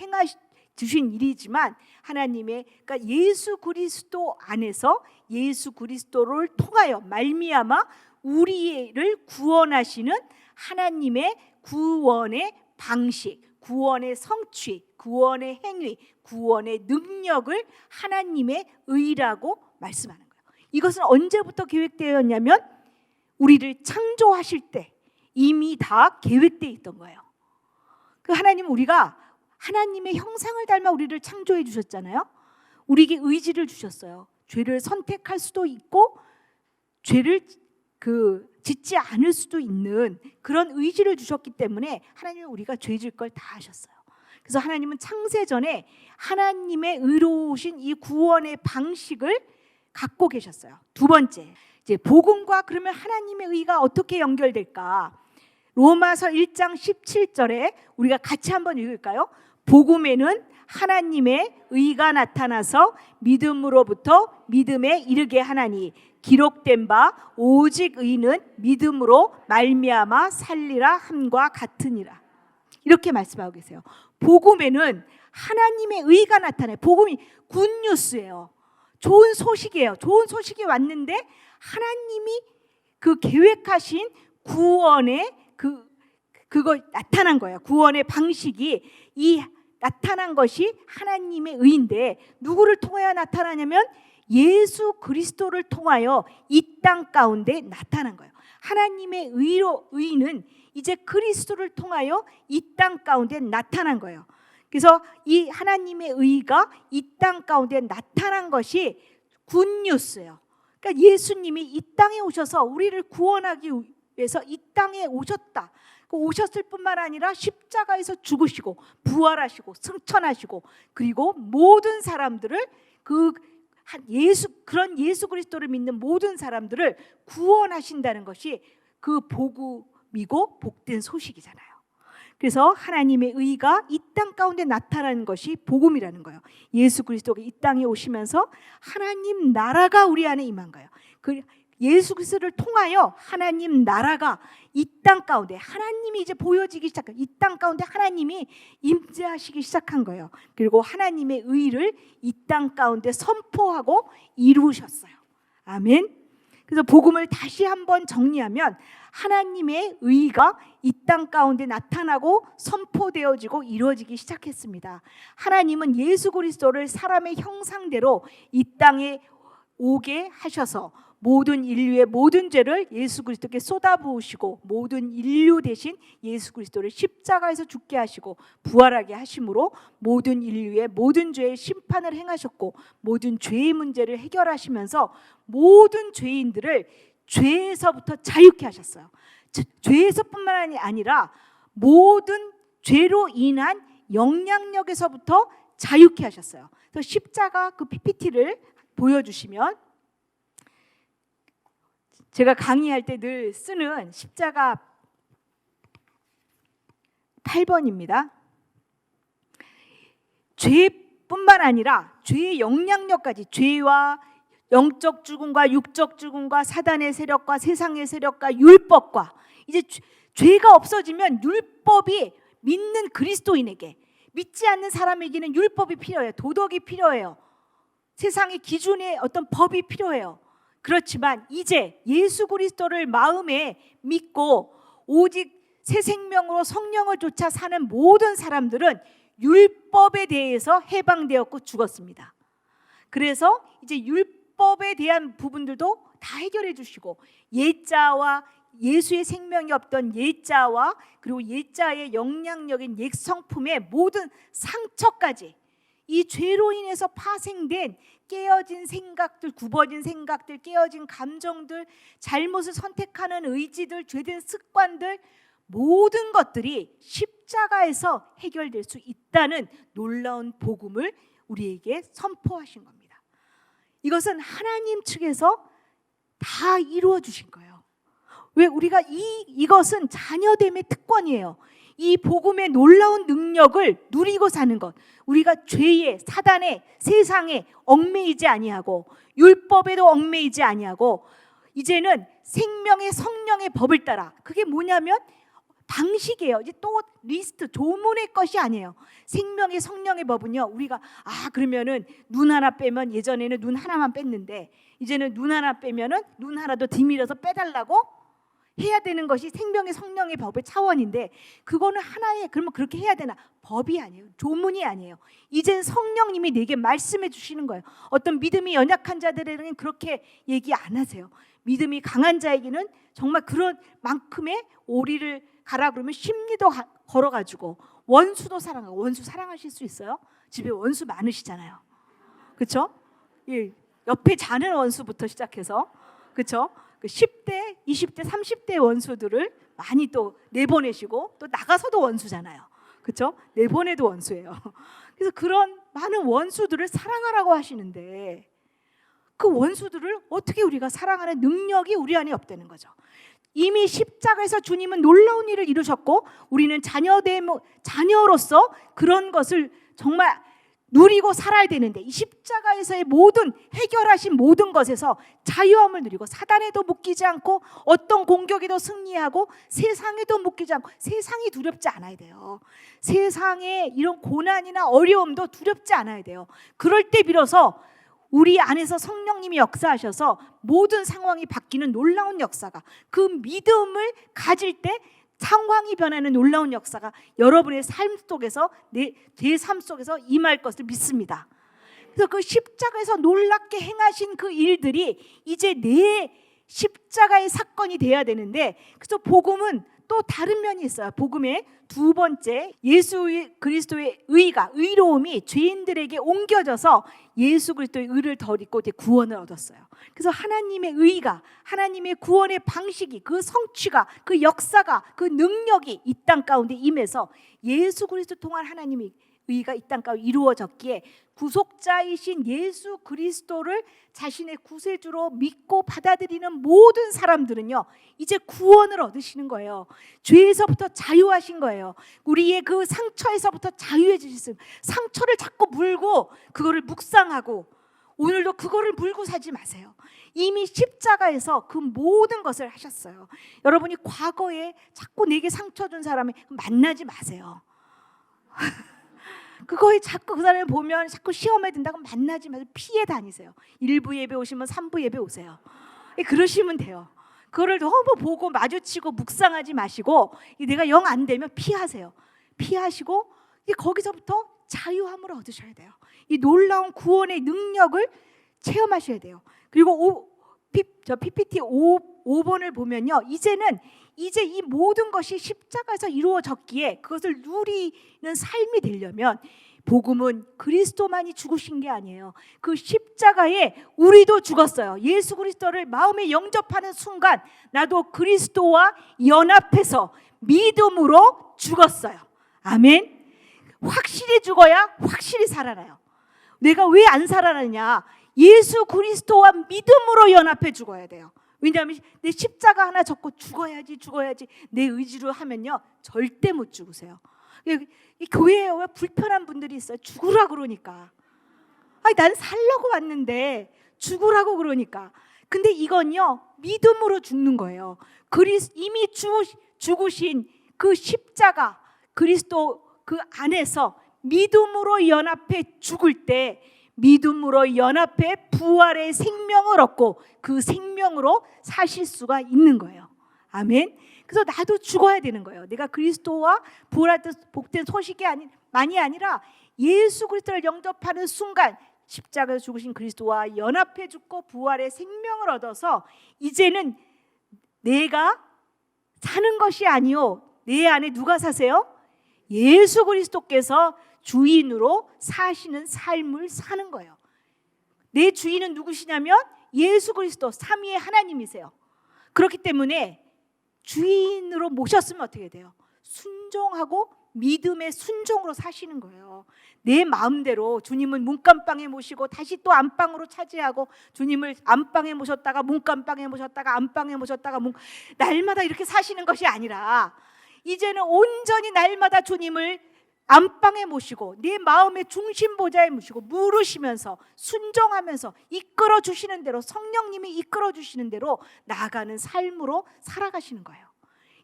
주신 일이지만, 그러니까 예수 그리스도 안에서 예수 그리스도를 통하여 말미암아 우리를 구원하시는 하나님의 구원의 방식, 구원의 성취, 구원의 행위, 구원의 능력을 하나님의 의라고 말씀하는 거예요. 이것은 언제부터 계획되었냐면 우리를 창조하실 때 이미 다 계획되어 있던 거예요. 하나님은 우리가 하나님의 형상을 닮아 우리를 창조해 주셨잖아요. 우리에게 의지를 주셨어요. 죄를 선택할 수도 있고 죄를 짓지 않을 수도 있는 그런 의지를 주셨기 때문에 하나님은 우리가 죄질 걸 다 하셨어요. 그래서 하나님은 창세전에 하나님의 의로우신 이 구원의 방식을 갖고 계셨어요. 두 번째, 이제 복음과 그러면 하나님의 의가 어떻게 연결될까? 로마서 1장 17절에 우리가 같이 한번 읽을까요? 복음에는 하나님의 의가 나타나서 믿음으로부터 믿음에 이르게 하나니 기록된 바 오직 의는 믿음으로 말미암아 살리라 함과 같으니라. 이렇게 말씀하고 계세요. 복음에는 하나님의 의가 나타나요. 복음이 굿뉴스예요. 좋은 소식이에요. 좋은 소식이 왔는데 하나님이 계획하신 구원의 그거 나타난 거예요. 구원의 방식이 나타난 것이 하나님의 의인데, 누구를 통하여 나타나냐면 예수 그리스도를 통하여 이 땅 가운데 나타난 거예요. 하나님의 의는 이제 그리스도를 통하여 이 땅 가운데 나타난 거예요. 그래서 이 하나님의 의가 이 땅 가운데 나타난 것이 굿뉴스예요. 그러니까 예수님이 이 땅에 오셔서 우리를 구원하기 위해서 이 땅에 오셨다. 오셨을 뿐만 아니라 십자가에서 죽으시고 부활하시고 승천하시고, 그리고 모든 사람들을 그런 예수 그리스도를 믿는 모든 사람들을 구원하신다는 것이 그 복음이고 복된 소식이잖아요. 그래서 하나님의 의가 이 땅 가운데 나타나는 것이 복음이라는 거예요. 예수 그리스도가 이 땅에 오시면서 하나님 나라가 우리 안에 임한 거예요. 그 예수 그리스도를 통하여 하나님 나라가 이 땅 가운데, 하나님이 이제 보여지기 시작한, 이 땅 가운데 하나님이 임재하시기 시작한 거예요. 그리고 하나님의 의를 이 땅 가운데 선포하고 이루셨어요. 아멘. 그래서 복음을 다시 한번 정리하면 하나님의 의가 이 땅 가운데 나타나고 선포되어지고 이루어지기 시작했습니다. 하나님은 예수 그리스도를 사람의 형상대로 이 땅에 오게 하셔서 모든 인류의 모든 죄를 예수 그리스도께 쏟아부으시고 모든 인류 대신 예수 그리스도를 십자가에서 죽게 하시고 부활하게 하심으로 모든 인류의 모든 죄의 심판을 행하셨고 모든 죄의 문제를 해결하시면서 모든 죄인들을 죄에서부터 자유케 하셨어요. 죄에서뿐만 아니라 모든 죄로 인한 영향력에서부터 자유케 하셨어요. 그래서 십자가 그 PPT를 보여주시면, 제가 강의할 때 늘 쓰는 십자가 8번입니다. 죄뿐만 아니라 죄의 영향력까지, 죄와 영적 죽음과 육적 죽음과 사단의 세력과 세상의 세력과 율법과, 이제 죄가 없어지면 율법이 믿는 그리스도인에게, 믿지 않는 사람에게는 율법이 필요해요. 도덕이 필요해요. 세상의 기준의 어떤 법이 필요해요. 그렇지만 이제 예수 그리스도를 마음에 믿고 오직 새 생명으로 성령을 쫓아 사는 모든 사람들은 율법에 대해서 해방되었고 죽었습니다. 그래서 이제 율법에 대한 부분들도 다 해결해 주시고, 옛자와 예수의 생명이 없던 옛자와 그리고 옛자의 영향력인 옛 성품의 모든 상처까지, 이 죄로 인해서 파생된 깨어진 생각들, 굽어진 생각들, 깨어진 감정들, 잘못을 선택하는 의지들, 죄된 습관들, 모든 것들이 십자가에서 해결될 수 있다는 놀라운 복음을 우리에게 선포하신 겁니다. 이것은 하나님 측에서 다 이루어 주신 거예요. 왜? 우리가 이것은 자녀됨의 특권이에요. 이 복음의 놀라운 능력을 누리고 사는 것, 우리가 죄에, 사단에, 세상에 얽매이지 아니하고 율법에도 얽매이지 아니하고 이제는 생명의 성령의 법을 따라, 그게 뭐냐면 방식이에요. 이제 또 리스트, 조문의 것이 아니에요. 생명의 성령의 법은요, 우리가 그러면은 눈 하나 빼면, 예전에는 눈 하나만 뺐는데 이제는 눈 하나 빼면은 눈 하나 더 뒤밀어서 빼달라고 해야 되는 것이 생명의 성령의 법의 차원인데, 그거는 하나의, 그러면 그렇게 해야 되나? 법이 아니에요. 조문이 아니에요. 이젠 성령님이 내게 말씀해 주시는 거예요. 어떤 믿음이 연약한 자들에게는 그렇게 얘기 안 하세요. 믿음이 강한 자에게는 정말 그런 만큼의 오리를 가라 그러면 심리도 걸어가지고 원수도 사랑하고. 원수 사랑하실 수 있어요? 집에 원수 많으시잖아요. 그렇죠? 예, 옆에 자는 원수부터 시작해서, 그렇죠? 10대, 20대, 30대 원수들을 많이 또 내보내시고, 또 나가서도 원수잖아요. 그렇죠? 내보내도 원수예요. 그래서 그런 많은 원수들을 사랑하라고 하시는데, 그 원수들을 어떻게 우리가 사랑하는 능력이 우리 안에 없다는 거죠. 이미 십자가에서 주님은 놀라운 일을 이루셨고, 우리는 자녀로서 그런 것을 정말 누리고 살아야 되는데, 이 십자가에서의 모든 해결하신 모든 것에서 자유함을 누리고, 사단에도 묶이지 않고 어떤 공격에도 승리하고 세상에도 묶이지 않고, 세상이 두렵지 않아야 돼요. 세상의 이런 고난이나 어려움도 두렵지 않아야 돼요. 그럴 때 비로소 우리 안에서 성령님이 역사하셔서 모든 상황이 바뀌는 놀라운 역사가, 그 믿음을 가질 때 상황이 변하는 놀라운 역사가 여러분의 삶 속에서, 제 삶 속에서 임할 것을 믿습니다. 그래서 그 십자가에서 놀랍게 행하신 그 일들이 이제 내 십자가의 사건이 돼야 되는데, 그래서 복음은 또 다른 면이 있어요. 복음의 두 번째, 예수 그리스도의 의로움이 죄인들에게 옮겨져서 예수 그리스도의 의를 덧입고 구원을 얻었어요. 그래서 하나님의 의가, 하나님의 구원의 방식이, 그 성취가, 그 역사가, 그 능력이 이 땅 가운데 임해서 예수 그리스도 통한 하나님의 의가 이 땅 가운데 이루어졌기에 구속자이신 예수 그리스도를 자신의 구세주로 믿고 받아들이는 모든 사람들은요, 이제 구원을 얻으시는 거예요. 죄에서부터 자유하신 거예요. 우리의 그 상처에서부터 자유해지셨어요. 상처를 자꾸 물고 그거를 묵상하고, 오늘도 그거를 물고 살지 마세요. 이미 십자가에서 그 모든 것을 하셨어요. 여러분이 과거에 자꾸 내게 상처 준 사람을 만나지 마세요. 그거에 자꾸 그 사람을 보면 자꾸 시험에 든다고 만나지 마세요. 피해 다니세요. 1부 예배 오시면 3부 예배 오세요. 그러시면 돼요. 그거를 너무 보고 마주치고 묵상하지 마시고, 내가 영 안 되면 피하세요. 피하시고 거기서부터 자유함을 얻으셔야 돼요. 이 놀라운 구원의 능력을 체험하셔야 돼요. 그리고 PPT 5번을 보면요, 이제 이 모든 것이 십자가에서 이루어졌기에 그것을 누리는 삶이 되려면, 복음은 그리스도만이 죽으신 게 아니에요. 그 십자가에 우리도 죽었어요. 예수 그리스도를 마음에 영접하는 순간 나도 그리스도와 연합해서 믿음으로 죽었어요. 아멘. 확실히 죽어야 확실히 살아나요. 내가 왜 안 살아나냐? 예수 그리스도와 믿음으로 연합해 죽어야 돼요. 왜냐하면 내 십자가 하나 졌고 죽어야지 내 의지로 하면요, 절대 못 죽으세요. 이 교회에 왜 불편한 분들이 있어요. 죽으라 그러니까. 아니, 난 살려고 왔는데 죽으라고 그러니까. 근데 이건요, 믿음으로 죽는 거예요. 이미 죽으신 그 십자가, 그리스도 그 안에서 믿음으로 연합해 죽을 때, 믿음으로 연합해 부활의 생명을 얻고 그 생명으로 사실 수가 있는 거예요. 아멘. 그래서 나도 죽어야 되는 거예요. 내가 그리스도와 부활할 때 복된 소식이 만이 아니라 예수 그리스도를 영접하는 순간 십자가에서 죽으신 그리스도와 연합해 죽고 부활의 생명을 얻어서 이제는 내가 사는 것이 아니요, 내 안에 누가 사세요? 예수 그리스도께서 주인으로 사시는 삶을 사는 거예요. 내 주인은 누구시냐면 예수 그리스도, 삼위의 하나님이세요. 그렇기 때문에 주인으로 모셨으면 어떻게 돼요? 순종하고 믿음의 순종으로 사시는 거예요. 내 마음대로 주님을 문간방에 모시고 다시 또 안방으로 차지하고, 주님을 안방에 모셨다가 문간방에 모셨다가 안방에 모셨다가 날마다 이렇게 사시는 것이 아니라, 이제는 온전히 날마다 주님을 안방에 모시고 내 마음의 중심 보좌에 모시고 물으시면서 순종하면서 이끌어 주시는 대로, 성령님이 이끌어 주시는 대로 나아가는 삶으로 살아가시는 거예요.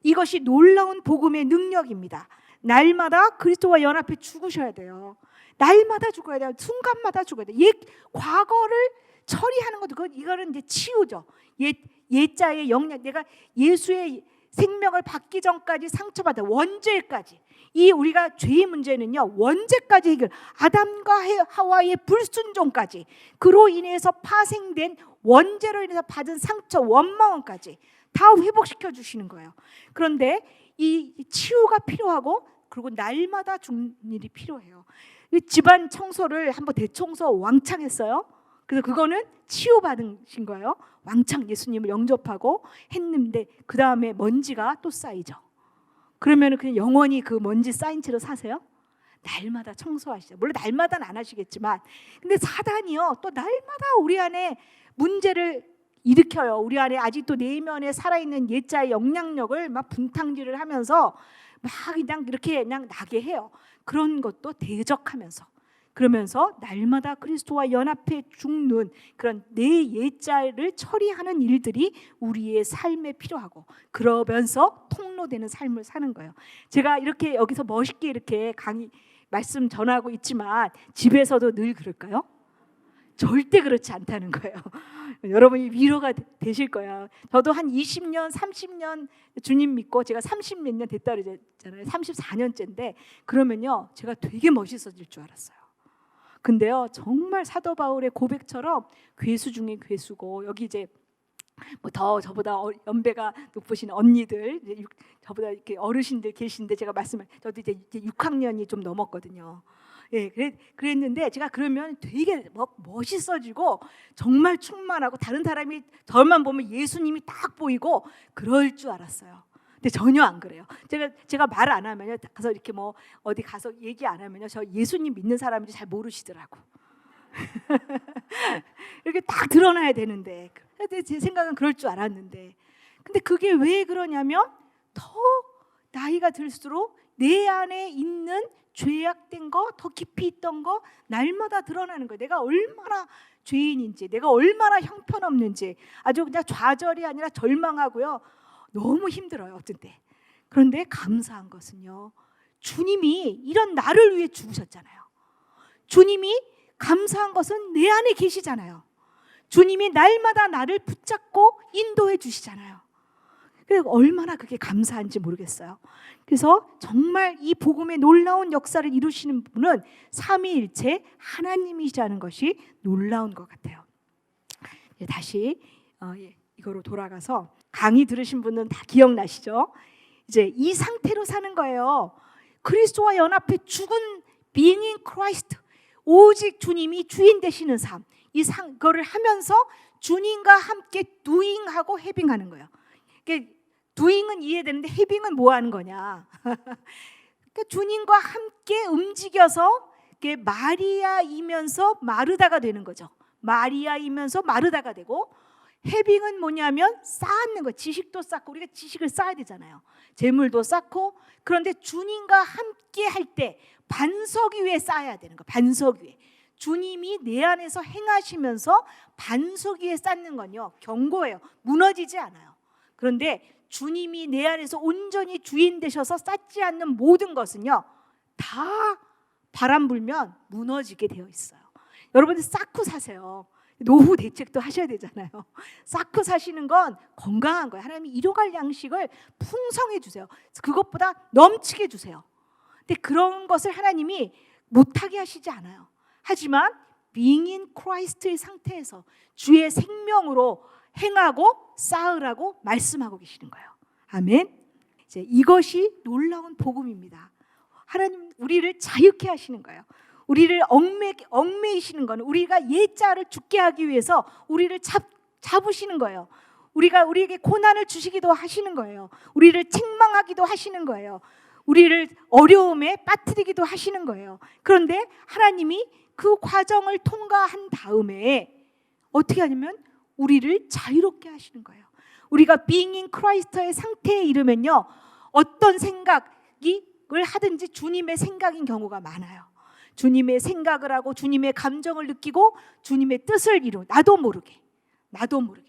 이것이 놀라운 복음의 능력입니다. 날마다 그리스도와 연합해 죽으셔야 돼요. 날마다 죽어야 돼요. 순간마다 죽어야 돼요. 과거를 처리하는 것도, 이거는 이제 치유죠. 옛자의 영향, 내가 예수의 생명을 받기 전까지 상처받아 원죄까지, 이 우리가 죄의 문제는요, 원죄까지 해결, 아담과 하와의 불순종까지, 그로 인해서 파생된 원죄로 인해서 받은 상처, 원망까지 다 회복시켜 주시는 거예요. 그런데 이 치유가 필요하고, 그리고 날마다 죽는 일이 필요해요. 집안 청소를 한번 대청소 왕창 했어요. 그래서 그거는 치유받으신 거예요. 왕창 예수님을 영접하고 했는데 그 다음에 먼지가 또 쌓이죠. 그러면 그냥 영원히 그 먼지 쌓인 채로 사세요? 날마다 청소하시죠. 물론 날마다는 안 하시겠지만, 근데 사단이요, 또 날마다 우리 안에 문제를 일으켜요. 우리 안에 아직도 내면에 살아있는 옛자의 영향력을 막 분탕질을 하면서 막 그냥 이렇게 그냥 나게 해요. 그런 것도 대적하면서, 그러면서 날마다 그리스도와 연합해 죽는 그런 내 옛자를 처리하는 일들이 우리의 삶에 필요하고, 그러면서 통로되는 삶을 사는 거예요. 제가 이렇게 여기서 멋있게 이렇게 강의 말씀 전하고 있지만 집에서도 늘 그럴까요? 절대 그렇지 않다는 거예요. 여러분이 위로가 되실 거예요. 저도 한 20년, 30년 주님 믿고, 제가 30몇 년 됐다 그러잖아요. 34년째인데 그러면요, 제가 되게 멋있어질 줄 알았어요. 근데요, 정말 사도 바울의 고백처럼 괴수 중에 괴수고, 여기 이제 뭐 더 저보다 연배가 높으신 언니들, 저보다 이렇게 어르신들 계신데, 제가 저도 이제 6학년이 좀 넘었거든요. 예, 그랬는데 제가 그러면 되게 멋있어지고 정말 충만하고, 다른 사람이 저만 보면 예수님이 딱 보이고 그럴 줄 알았어요. 근데 전혀 안 그래요. 제가 말 안 하면요, 가서 이렇게 뭐 어디 가서 얘기 안 하면요, 저 예수님 믿는 사람인지 잘 모르시더라고. 이렇게 딱 드러나야 되는데, 근데 제 생각은 그럴 줄 알았는데, 근데 그게 왜 그러냐면 더 나이가 들수록 내 안에 있는 죄악된 거, 더 깊이 있던 거 날마다 드러나는 거예요. 내가 얼마나 죄인인지, 내가 얼마나 형편없는지, 아주 그냥 좌절이 아니라 절망하고요, 너무 힘들어요, 어떤 때. 그런데 감사한 것은요, 주님이 이런 나를 위해 죽으셨잖아요. 주님이 감사한 것은 내 안에 계시잖아요. 주님이 날마다 나를 붙잡고 인도해 주시잖아요. 그래서 얼마나 그게 감사한지 모르겠어요. 그래서 정말 이 복음의 놀라운 역사를 이루시는 분은 삼위일체 하나님이시라는 것이 놀라운 것 같아요. 다시 이거로 돌아가서, 강의 들으신 분은 다 기억나시죠? 이제 이 상태로 사는 거예요. 그리스도와 연합해 죽은 being in Christ, 오직 주님이 주인 되시는 삶, 이거를 하면서 주님과 함께 doing하고 having하는 거예요. doing은 이해되는데 having은 뭐 하는 거냐? 그러니까 주님과 함께 움직여서 마리아이면서 마르다가 되는 거죠. 마리아이면서 마르다가 되고, having은 뭐냐면 쌓는 거, 지식도 쌓고, 우리가 지식을 쌓아야 되잖아요. 재물도 쌓고. 그런데 주님과 함께 할 때 반석 위에 쌓아야 되는 거, 반석 위에. 주님이 내 안에서 행하시면서 반석 위에 쌓는 건요, 견고해요. 무너지지 않아요. 그런데 주님이 내 안에서 온전히 주인 되셔서 쌓지 않는 모든 것은요, 다 바람 불면 무너지게 되어 있어요. 여러분들 쌓고 사세요. 노후 대책도 하셔야 되잖아요. 쌓고 사시는 건 건강한 거예요. 하나님이 일용할 양식을 풍성해 주세요. 그것보다 넘치게 주세요. 근데 그런 것을 하나님이 못하게 하시지 않아요. 하지만 being in Christ의 상태에서 주의 생명으로 행하고 쌓으라고 말씀하고 계시는 거예요. 아멘. 이제 이것이 놀라운 복음입니다. 하나님 우리를 자유케 하시는 거예요. 우리를 얽매이시는 거는, 우리가 옛자를 죽게 하기 위해서 우리를 잡으시는 거예요. 우리에게 고난을 주시기도 하시는 거예요. 우리를 책망하기도 하시는 거예요. 우리를 어려움에 빠뜨리기도 하시는 거예요. 그런데 하나님이 그 과정을 통과한 다음에 어떻게 하냐면 우리를 자유롭게 하시는 거예요. 우리가 being in Christ의 상태에 이르면요, 어떤 생각을 하든지 주님의 생각인 경우가 많아요. 주님의 생각을 하고 주님의 감정을 느끼고 주님의 뜻을 이루고, 나도 모르게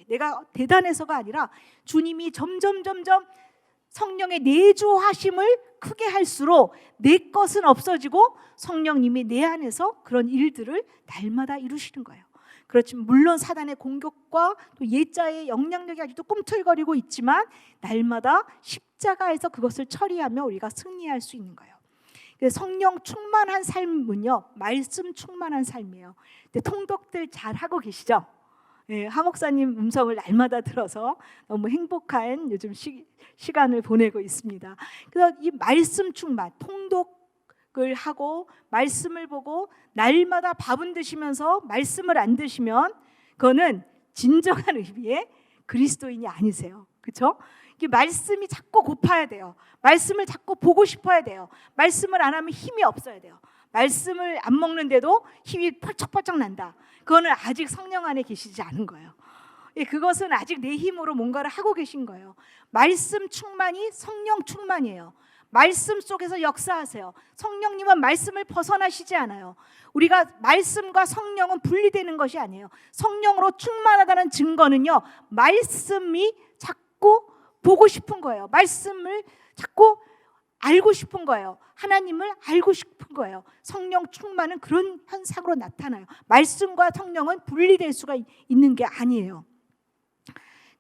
내가 대단해서가 아니라 주님이 점점 성령의 내주하심을 크게 할수록 내 것은 없어지고 성령님이 내 안에서 그런 일들을 날마다 이루시는 거예요. 그렇지만 물론 사단의 공격과 또 옛자의 영향력이 아직도 꿈틀거리고 있지만 날마다 십자가에서 그것을 처리하며 우리가 승리할 수 있는 거예요. 성령 충만한 삶은요, 말씀 충만한 삶이에요. 근데 통독들 잘 하고 계시죠? 네, 하 목사님 음성을 날마다 들어서 너무 행복한 요즘 시간을 보내고 있습니다. 그래서 이 말씀 충만, 통독을 하고 말씀을 보고 날마다 밥은 드시면서 말씀을 안 드시면 그거는 진정한 의미의 그리스도인이 아니세요. 그렇죠? 말씀이 자꾸 고파야 돼요. 말씀을 자꾸 보고 싶어야 돼요. 말씀을 안 하면 힘이 없어야 돼요. 말씀을 안 먹는데도 힘이 펄쩍펄쩍 난다. 그거는 아직 성령 안에 계시지 않은 거예요. 그것은 아직 내 힘으로 뭔가를 하고 계신 거예요. 말씀 충만이 성령 충만이에요. 말씀 속에서 역사하세요. 성령님은 말씀을 벗어나시지 않아요. 우리가 말씀과 성령은 분리되는 것이 아니에요. 성령으로 충만하다는 증거는요, 말씀이 자꾸 보고 싶은 거예요. 말씀을 자꾸 알고 싶은 거예요. 하나님을 알고 싶은 거예요. 성령 충만은 그런 현상으로 나타나요. 말씀과 성령은 분리될 수가 있는 게 아니에요.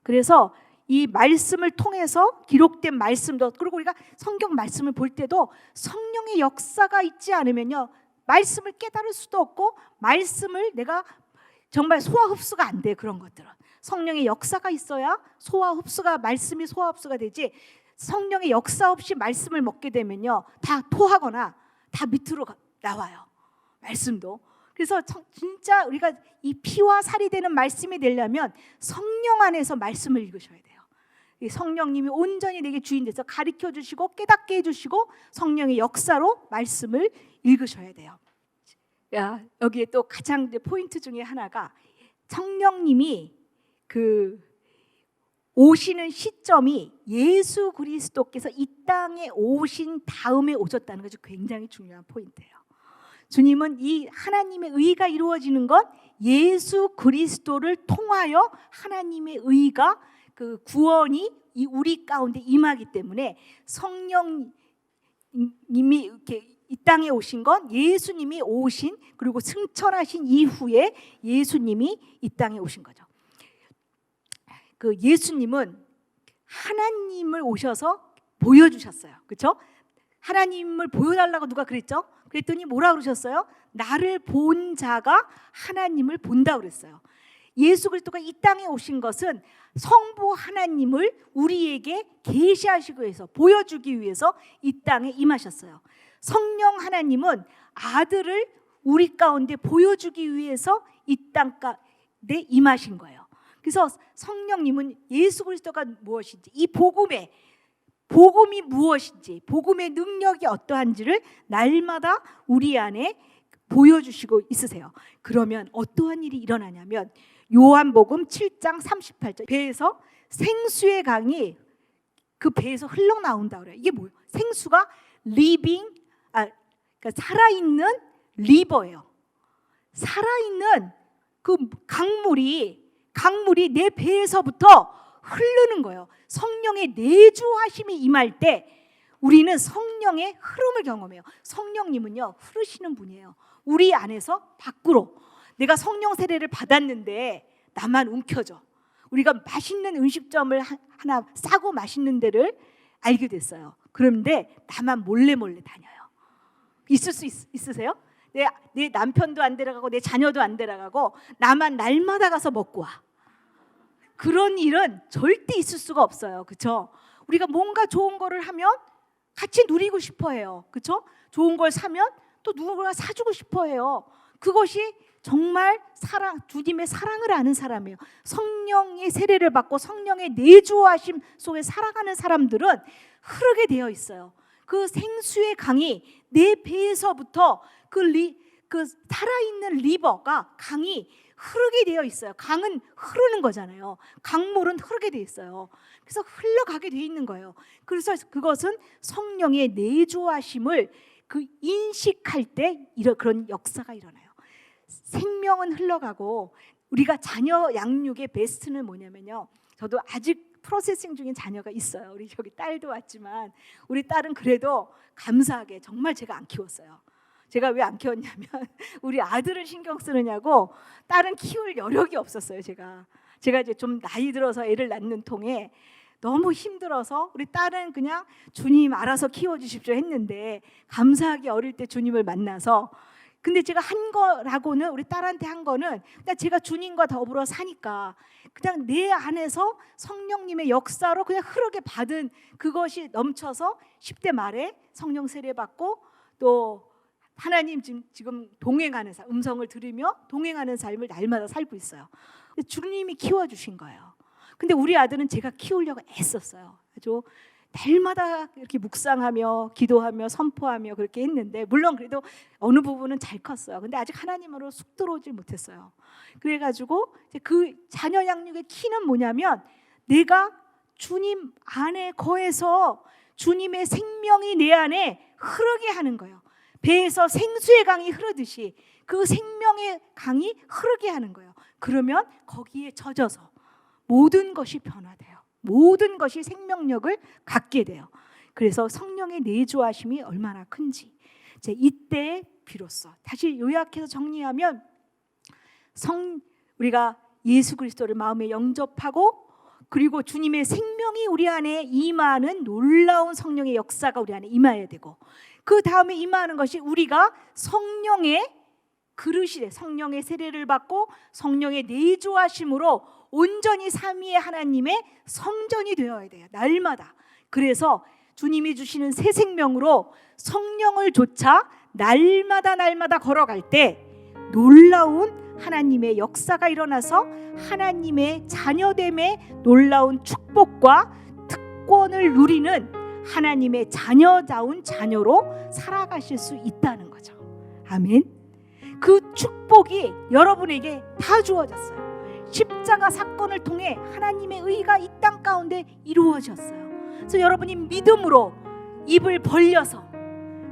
그래서 이 말씀을 통해서 기록된 말씀도, 그리고 우리가 성경 말씀을 볼 때도 성령의 역사가 있지 않으면요, 말씀을 깨달을 수도 없고 말씀을 내가 정말 소화 흡수가 안 돼. 그런 것들은 성령의 역사가 있어야 말씀이 소화 흡수가 되지, 성령의 역사 없이 말씀을 먹게 되면요, 다 토하거나 다 밑으로 나와요, 말씀도. 그래서 진짜 우리가 이 피와 살이 되는 말씀이 되려면 성령 안에서 말씀을 읽으셔야 돼요. 이 성령님이 온전히 내게 주인 돼서 가르쳐 주시고 깨닫게 해주시고 성령의 역사로 말씀을 읽으셔야 돼요. 여기에 또 가장 포인트 중에 하나가 성령님이 그 오시는 시점이 예수 그리스도께서 이 땅에 오신 다음에 오셨다는 것이 굉장히 중요한 포인트예요. 주님은 이 하나님의 의가 이루어지는 건 예수 그리스도를 통하여 하나님의 의가 그 구원이 우리 가운데 임하기 때문에 성령님이 이렇게 이 땅에 오신 건 예수님이 오신 그리고 승천하신 이후에 예수님이 이 땅에 오신 거죠. 그 예수님은 하나님을 오셔서 보여주셨어요. 그렇죠? 하나님을 보여달라고 누가 그랬죠? 그랬더니 뭐라 그러셨어요? 나를 본 자가 하나님을 본다 그랬어요. 예수 그리스도가 이 땅에 오신 것은 성부 하나님을 우리에게 계시하시기 위해서 보여주기 위해서 이 땅에 임하셨어요. 성령 하나님은 아들을 우리 가운데 보여주기 위해서 이 땅 가운데 임하신 거예요. 그래서 성령님은 예수 그리스도가 무엇인지 이 복음이 무엇인지 복음의 능력이 어떠한지를 날마다 우리 안에 보여주시고 있으세요. 그러면 어떠한 일이 일어나냐면 요한복음 7장 38절 배에서 생수의 강이 그 배에서 흘러나온다 그래요. 이게 뭐예요? 생수가 그러니까 살아있는 리버예요. 살아있는 그 강물이 내 배에서부터 흐르는 거예요. 성령의 내주하심이 임할 때 우리는 성령의 흐름을 경험해요. 성령님은요 흐르시는 분이에요. 우리 안에서 밖으로 내가 성령 세례를 받았는데 나만 움켜져. 우리가 맛있는 음식점을 하나 싸고 맛있는 데를 알게 됐어요. 그런데 나만 몰래 다녀요. 있을 수 있으세요? 내 남편도 안 데려가고 내 자녀도 안 데려가고 나만 날마다 가서 먹고 와. 그런 일은 절대 있을 수가 없어요. 그렇죠? 우리가 뭔가 좋은 거를 하면 같이 누리고 싶어 해요. 그렇죠? 좋은 걸 사면 또 누군가 사주고 싶어 해요. 그것이 정말 주님의 사랑을 아는 사람이에요. 성령의 세례를 받고 성령의 내주하심 속에 살아가는 사람들은 흐르게 되어 있어요. 그 생수의 강이 내 배에서부터 그 살아있는 리버가 강이 흐르게 되어 있어요. 강은 흐르는 거잖아요. 강물은 흐르게 되어 있어요. 그래서 흘러가게 되어 있는 거예요. 그래서 그것은 성령의 내주하심을 그 인식할 때 그런 역사가 일어나요. 생명은 흘러가고 우리가 자녀 양육의 베스트는 뭐냐면요. 저도 아직 프로세싱 중인 자녀가 있어요. 우리 여기 딸도 왔지만 우리 딸은 그래도 감사하게 정말 제가 안 키웠어요. 제가 왜 안 키웠냐면 우리 아들을 신경 쓰느냐고 딸은 키울 여력이 없었어요. 제가 이제 좀 나이 들어서 애를 낳는 통에 너무 힘들어서 우리 딸은 그냥 주님 알아서 키워주십시오 했는데 감사하게 어릴 때 주님을 만나서 근데 제가 한 거라고는 우리 딸한테 한 거는 그냥 제가 주님과 더불어 사니까 그냥 내 안에서 성령님의 역사로 그냥 흐르게 받은 그것이 넘쳐서 10대 말에 성령 세례 받고 또 하나님 지금 동행하는 삶, 음성을 들으며 동행하는 삶을 날마다 살고 있어요. 주님이 키워주신 거예요. 근데 우리 아들은 제가 키우려고 애썼어요. 아주 날마다 이렇게 묵상하며 기도하며 선포하며 그렇게 했는데 물론 그래도 어느 부분은 잘 컸어요. 근데 아직 하나님으로 쑥 들어오질 못했어요. 그래가지고 이제 그 자녀 양육의 키는 뭐냐면 내가 주님 안에 거해서 주님의 생명이 내 안에 흐르게 하는 거예요. 배에서 생수의 강이 흐르듯이 그 생명의 강이 흐르게 하는 거예요. 그러면 거기에 젖어서 모든 것이 변화돼요. 모든 것이 생명력을 갖게 돼요. 그래서 성령의 내주하심이 얼마나 큰지 이제 이때 비로소 다시 요약해서 정리하면 우리가 예수 그리스도를 마음에 영접하고 그리고 주님의 생명이 우리 안에 임하는 놀라운 성령의 역사가 우리 안에 임해야 되고 그 다음에 임하는 것이 우리가 성령의 그릇이 돼. 성령의 세례를 받고 성령의 내주하심으로 온전히 삼위의 하나님의 성전이 되어야 돼요. 날마다. 그래서 주님이 주시는 새 생명으로 성령을 좇아 날마다 걸어갈 때 놀라운 하나님의 역사가 일어나서 하나님의 자녀됨의 놀라운 축복과 특권을 누리는 하나님의 자녀다운 자녀로 살아가실 수 있다는 거죠. 아멘. 그 축복이 여러분에게 다 주어졌어요. 십자가 사건을 통해 하나님의 의가 이 땅 가운데 이루어졌어요. 그래서 여러분이 믿음으로 입을 벌려서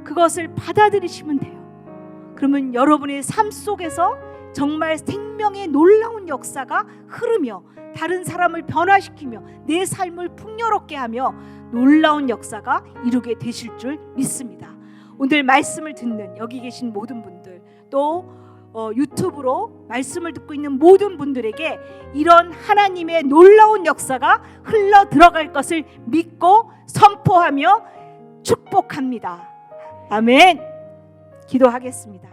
그것을 받아들이시면 돼요. 그러면 여러분의 삶 속에서 정말 생명의 놀라운 역사가 흐르며 다른 사람을 변화시키며 내 삶을 풍요롭게 하며 놀라운 역사가 이루게 되실 줄 믿습니다. 오늘 말씀을 듣는 여기 계신 모든 분들, 또 유튜브로 말씀을 듣고 있는 모든 분들에게 이런 하나님의 놀라운 역사가 흘러 들어갈 것을 믿고 선포하며 축복합니다. 아멘. 기도하겠습니다.